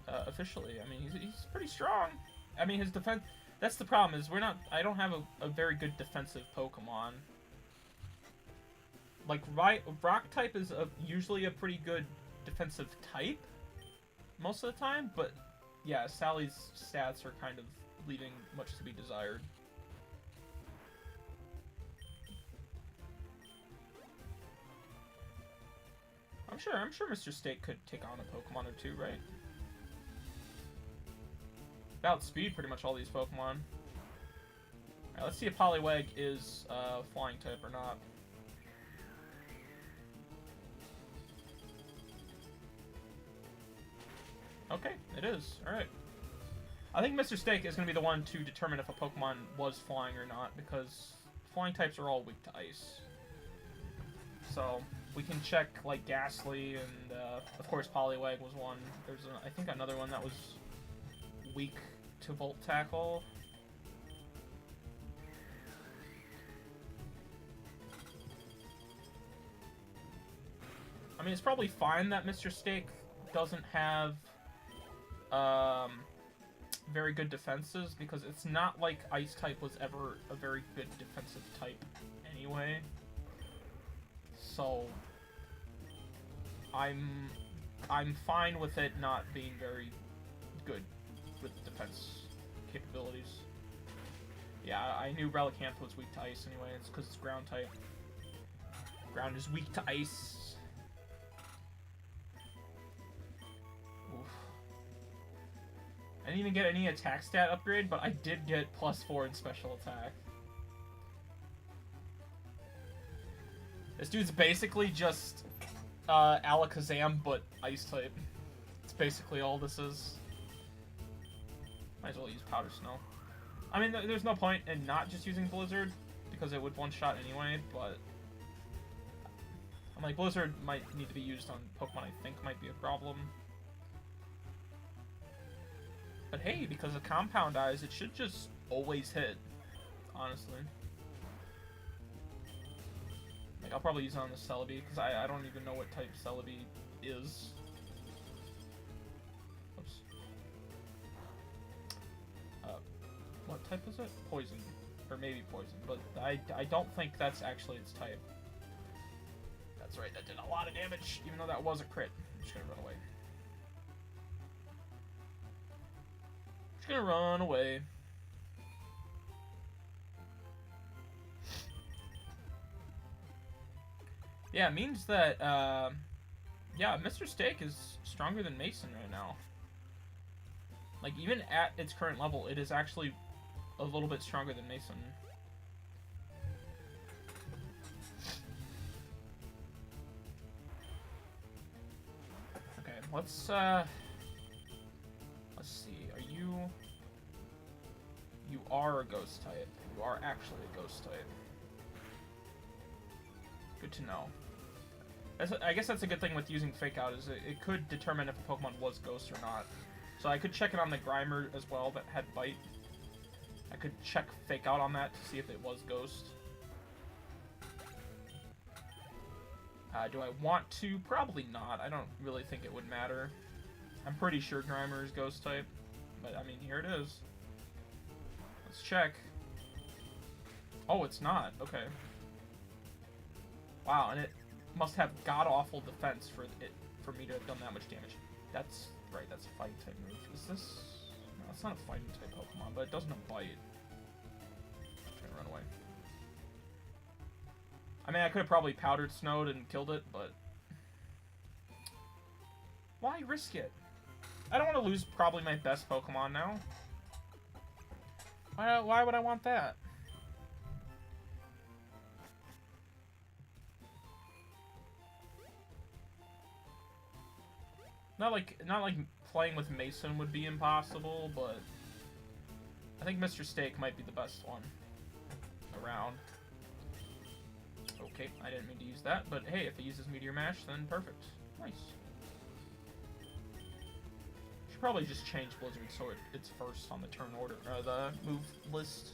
Officially. I mean, he's pretty strong. I mean, his defense... That's the problem, is I don't have a very good defensive Pokemon. Like, Rock type is usually a pretty good defensive type most of the time, but yeah, Sally's stats are kind of leaving much to be desired. I'm sure Mr. Steak could take on a Pokemon or two, right? Outspeed pretty much all these Pokemon. Alright, let's see if Poliwag is flying type or not. Okay, it is. Alright. I think Mr. Steak is going to be the one to determine if a Pokemon was flying or not, because flying types are all weak to ice. So, we can check, like, Ghastly, and, of course, Poliwag was one. There's, I think, another one that was weak to Volt Tackle. I mean, it's probably fine that Mr. Steak doesn't have very good defenses, because it's not like Ice type was ever a very good defensive type anyway. So I'm fine with it not being very good with defense capabilities. Yeah, I knew Relicanth was weak to ice anyway. It's because it's ground type. Ground is weak to ice. Oof. I didn't even get any attack stat upgrade, but I did get +4 in special attack. This dude's basically just Alakazam, but ice type. It's basically all this is. Might as well use Powder Snow. I mean, there's no point in not just using Blizzard, because it would one-shot anyway, but... I'm like, Blizzard might need to be used on Pokemon I think might be a problem. But hey, because of Compound Eyes, it should just always hit, honestly. Like, I'll probably use it on the Celebi, because I don't even know what type Celebi is. Oops. What type is it? Poison. Or maybe poison, but I don't think that's actually its type. That's right, that did a lot of damage, even though that was a crit. I'm just gonna run away. Just gonna run away. Yeah, it means that, yeah, Mr. Steak is stronger than Mason right now. Like, even at its current level, it is actually a little bit stronger than Mason. Okay, let's see. Are you... You are a ghost type. You are actually a ghost type. Good to know. I guess that's a good thing with using Fake Out, is it could determine if a Pokemon was ghost or not. So I could check it on the Grimer as well that had Bite. I could check Fake Out on that to see if it was ghost. Do I want to? Probably not. I don't really think it would matter. I'm pretty sure Grimer is ghost type. But, I mean, here it is. Let's check. Oh, it's not. Okay. Wow, and it must have god-awful defense for me to have done that much damage. That's right, that's a fighting type move. Is this... No, it's not a fighting type Pokemon, but it doesn't have Bite. I'm just gonna run away. I mean, I could have probably powdered snowed and killed it, but why risk it? I don't want to lose probably my best Pokemon now. Why would I want that? Not like playing with Mason would be impossible, but I think Mr. Steak might be the best one around. Okay, I didn't mean to use that, but hey, if it uses Meteor Mash, then perfect. Nice. Should probably just change Blizzard so it's first on the turn order, the move list.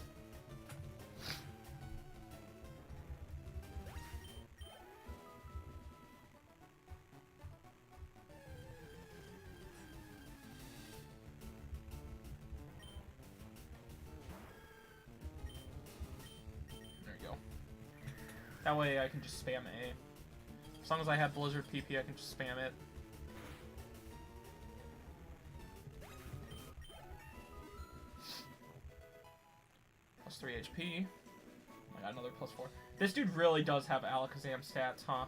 That way I can just spam A. As long as I have Blizzard PP, I can just spam it. Plus 3 HP. I got another plus 4. This dude really does have Alakazam stats, huh?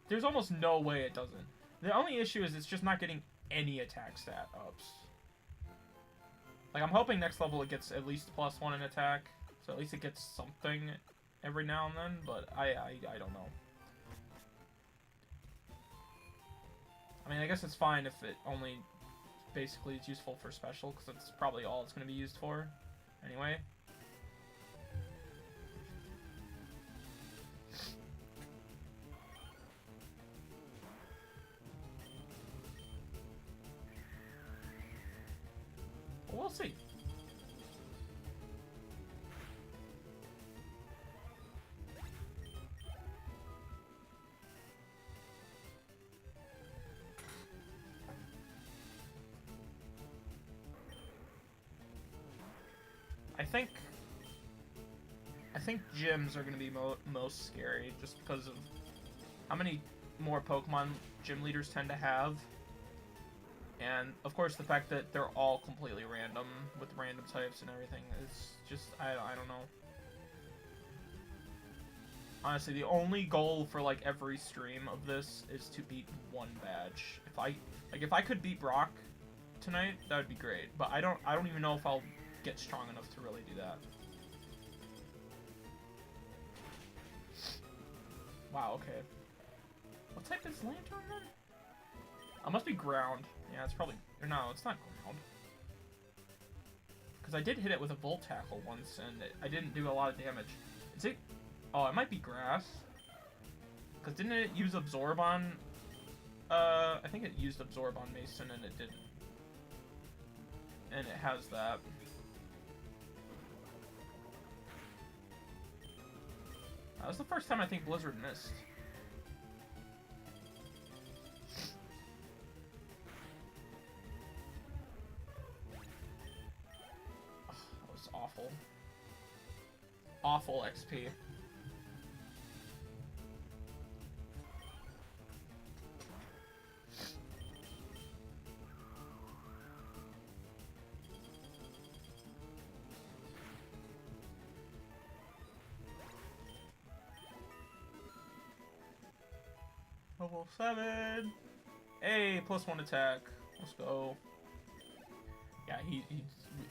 There's almost no way it doesn't. The only issue is it's just not getting any attack stat ups. Like, I'm hoping next level it gets at least +1 in attack. So at least it gets something every now and then, but I don't know. I mean, I guess it's fine if it only basically is useful for special, because that's probably all it's going to be used for anyway. We'll see. I think gyms are going to be most scary, just because of how many more Pokemon gym leaders tend to have. And, of course, the fact that they're all completely random, with random types and everything, is just, I don't know. Honestly, the only goal for, like, every stream of this is to beat one badge. If I could beat Brock tonight, that would be great. But I don't even know if I'll get strong enough to really do that. Wow, okay. What type is Lantern then? It must be ground. Yeah, it's probably... Or no, it's not ground. Because I did hit it with a Volt Tackle once, and I didn't do a lot of damage. Is it... Oh, it might be grass. Because didn't it use Absorb on... I think it used Absorb on Mason, and it didn't. And it has that. That was the first time I think Blizzard missed. Oh, that was awful. Awful XP. Level 7. Hey, +1 attack. Let's go. Yeah,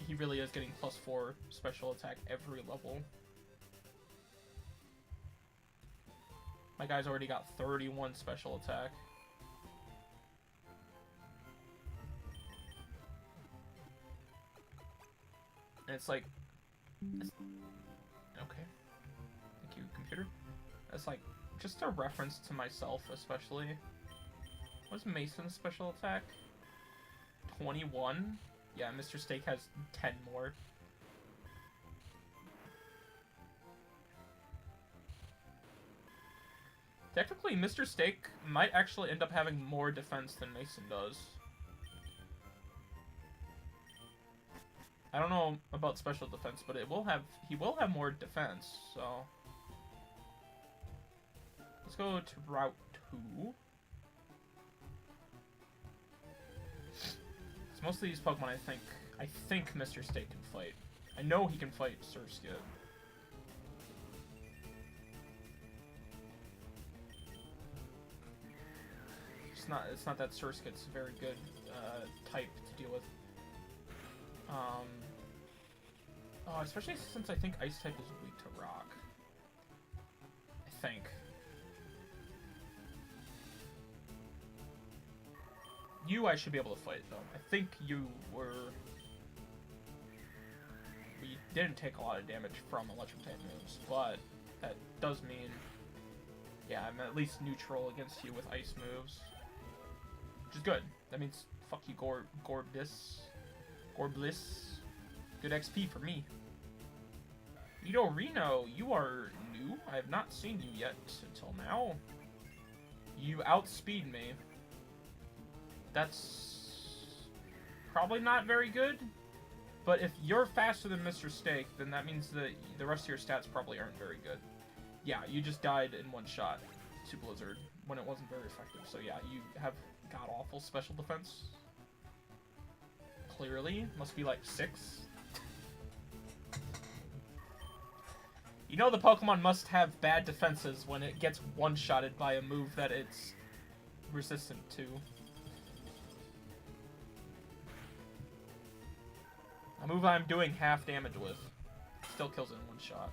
he really is getting +4 special attack every level. My guy's already got 31 special attack. And it's like... Okay. Thank you, computer. It's like... Just a reference to myself, especially. What's Mason's special attack? 21? Yeah, Mr. Steak has 10 more. Technically, Mr. Steak might actually end up having more defense than Mason does. I don't know about special defense, but he will have more defense, so... Let's go to Route 2. So most of these Pokemon, I think Mr. Steak can fight. I know he can fight Surskit. it's not that Surskit's a very good type to deal with. Oh, especially since I think Ice type is weak to Rock. I think. You, I should be able to fight, though. I think you were... We didn't take a lot of damage from electric-type moves, but that does mean... Yeah, I'm at least neutral against you with ice moves. Which is good. That means, fuck you, Gorblis. Good XP for me. Reno, you are new. I have not seen you yet until now. You outspeed me. That's probably not very good, but if you're faster than Mr. Steak, then that means that the rest of your stats probably aren't very good. Yeah, you just died in one shot to Blizzard when it wasn't very effective, so yeah, you have god-awful special defense. Clearly. Must be like 6. You know the Pokemon must have bad defenses when it gets one-shotted by a move that it's resistant to. A move I'm doing half damage with still kills it in one shot.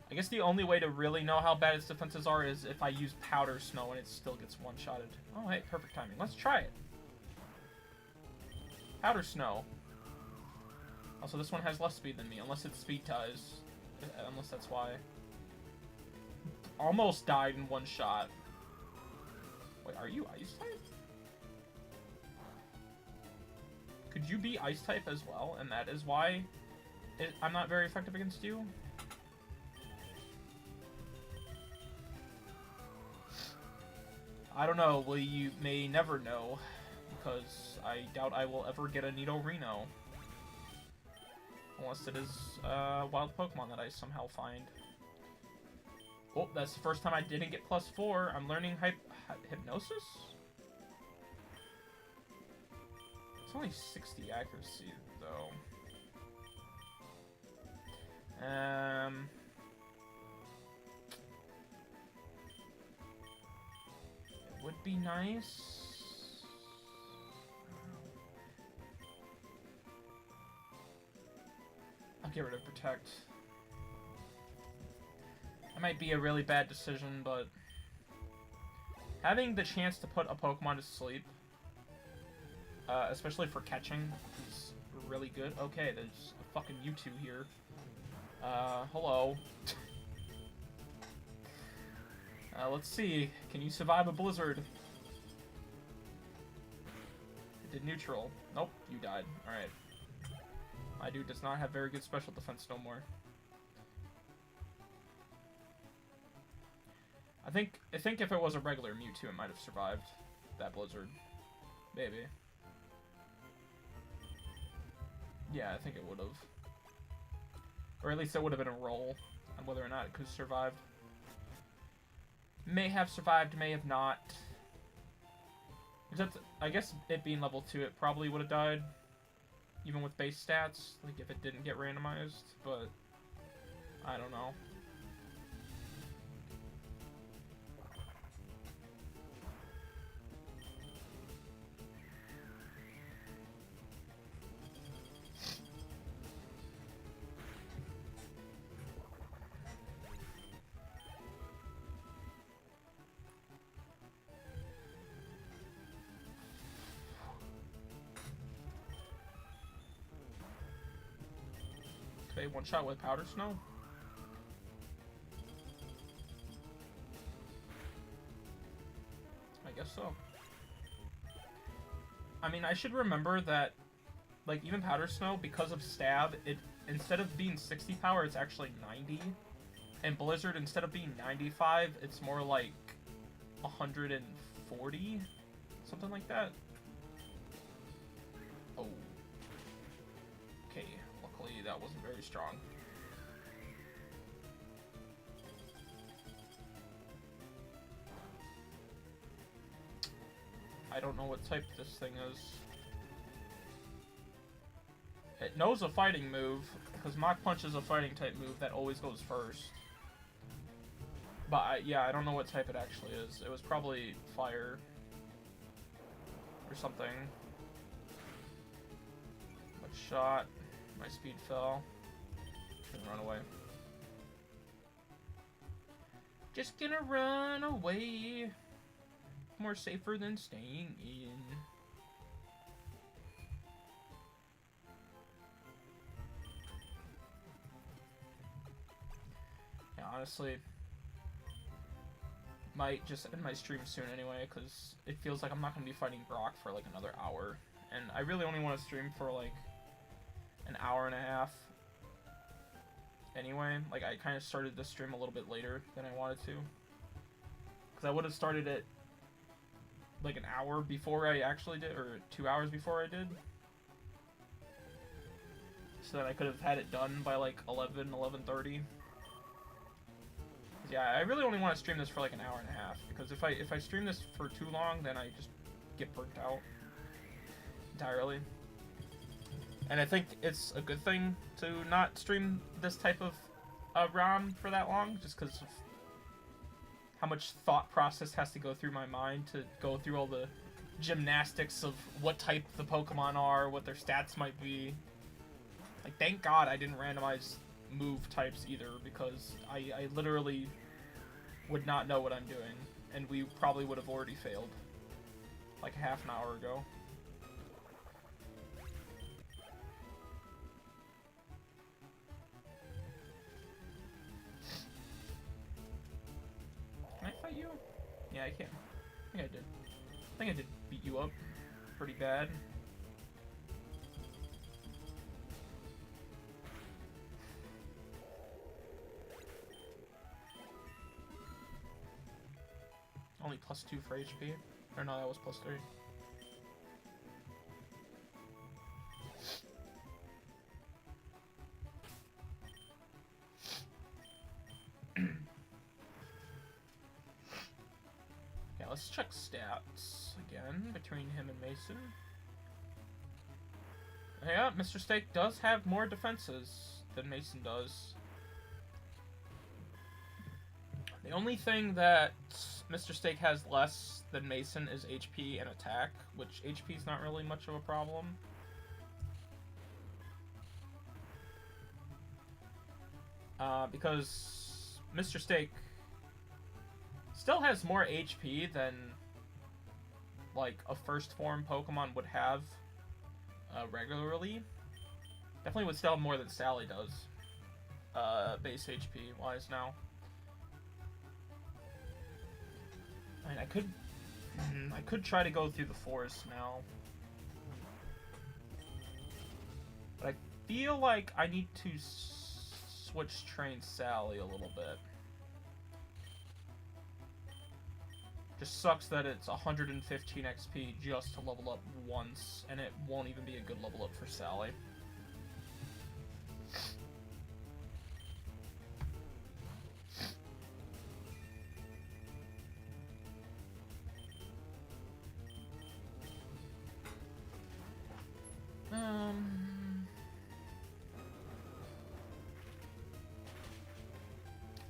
I guess the only way to really know how bad its defenses are is if I use Powder Snow and it still gets one-shotted. Oh, hey, perfect timing. Let's try it. Powder Snow. Also, this one has less speed than me, unless it's speed ties. Unless that's why. Almost died in one shot. Wait, are you Ice type? Could you be Ice type as well, and that is why I'm not very effective against you? I don't know. Well, you may never know, because I doubt I will ever get a Nidorino. Unless it is a wild Pokemon that I somehow find. Oh, that's the first time I didn't get +4. I'm learning Hypnosis? It's only 60 accuracy, though. It would be nice. I'll get rid of Protect. That might be a really bad decision, but having the chance to put a Pokemon to sleep, especially for catching, is really good. Okay, there's a fucking Mewtwo here. Hello. Let's see. Can you survive a blizzard? It did neutral. Nope, you died. Alright. My dude does not have very good special defense no more. I think if it was a regular Mewtwo, it might have survived that blizzard. Maybe. Yeah, I think it would have. Or at least it would have been a roll on whether or not it could have survived. May have survived, may have not. Except, I guess it being level 2, it probably would have died. Even with base stats, like if it didn't get randomized, but I don't know. Okay, one shot with Powder Snow. I guess so. I mean, I should remember that, like, even Powder Snow, because of Stab, it, instead of being 60 power, it's actually 90. And Blizzard, instead of being 95, it's more like 140? Something like that. Oh. Okay. Luckily, that wasn't very strong. I don't know what type this thing is. It knows a fighting move, because Mach Punch is a fighting type move that always goes first. But yeah, I don't know what type it actually is. It was probably fire or something. But shot. My speed fell. Gonna run away. Just gonna run away. More safer than staying in. Yeah, honestly, might just end my stream soon anyway, because it feels like I'm not gonna be fighting Brock for like another hour. And I really only want to stream for like an hour and a half. Anyway, like I kind of started the stream a little bit later than I wanted to. Because I would have started it like an hour before I actually did, or 2 hours before I did. So that I could have had it done by like 11:30. Yeah, I really only want to stream this for like an hour and a half. Because if I stream this for too long, then I just get burnt out entirely. And I think it's a good thing to not stream this type of ROM for that long, just because of how much thought process has to go through my mind to go through all the gymnastics of what type the Pokemon are, what their stats might be. Like, thank God I didn't randomize move types either, because I literally would not know what I'm doing, and we probably would have already failed like half an hour ago. Can I fight you? Yeah, I can. I think I did. I think I did beat you up pretty bad. Only +2 for HP. Or no, that was +3. Yeah, let's check stats again between him and Mason. Yeah, Mr. Steak does have more defenses than Mason does. The only thing that Mr. Steak has less than Mason is HP and attack, which HP is not really much of a problem. Because Mr. Steak still has more HP than like a first form Pokemon would have regularly. Definitely would still have more than Sally does, base HP wise now. I mean, I could try to go through the forest now, but I feel like I need to switch train Sally a little bit. Just sucks that it's 115 XP just to level up once, and it won't even be a good level up for Sally.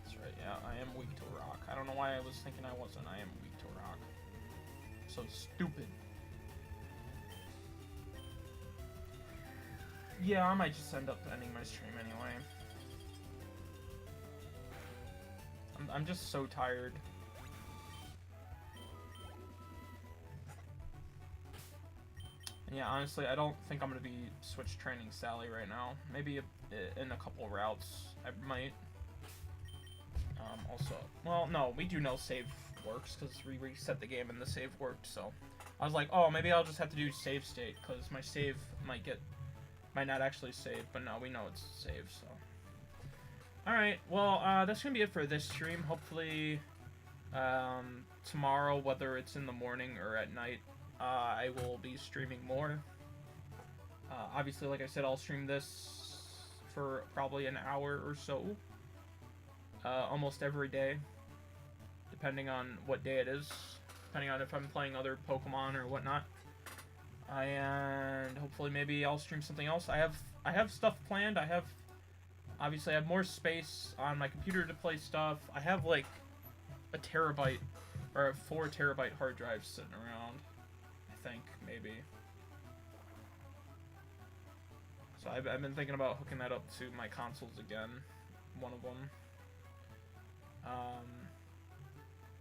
That's right, yeah, I am weak to rock. I don't know why I was thinking I wasn't. I am weak to rock. So stupid. Yeah, I might just end up ending my stream anyway. I'm just so tired. And yeah, honestly, I don't think I'm going to be switch training Sally right now. Maybe in a couple routes, I might. Also, well, no, we do know save works, because we reset the game and the save worked, so. I was like, oh, maybe I'll just have to do save state, because my save might not actually save, but no, we know it's saved, so. Alright, well, that's going to be it for this stream. Hopefully, tomorrow, whether it's in the morning or at night, I will be streaming more. Obviously, like I said, I'll stream this for probably an hour or so. Almost every day. Depending on what day it is. Depending on if I'm playing other Pokemon or whatnot. And hopefully maybe I'll stream something else. I have stuff planned. Obviously I have more space on my computer to play stuff. I have like a terabyte or a 4 terabyte hard drive sitting around. I think maybe. So I've been thinking about hooking that up to my consoles again. One of them.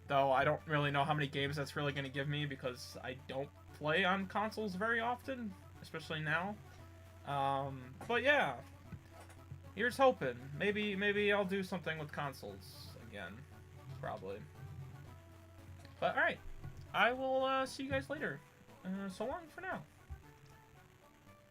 Though I don't really know how many games that's really going to give me because I don't play on consoles very often, especially now. But yeah, here's hoping. Maybe I'll do something with consoles again, probably. But alright, I will see you guys later. So long for now.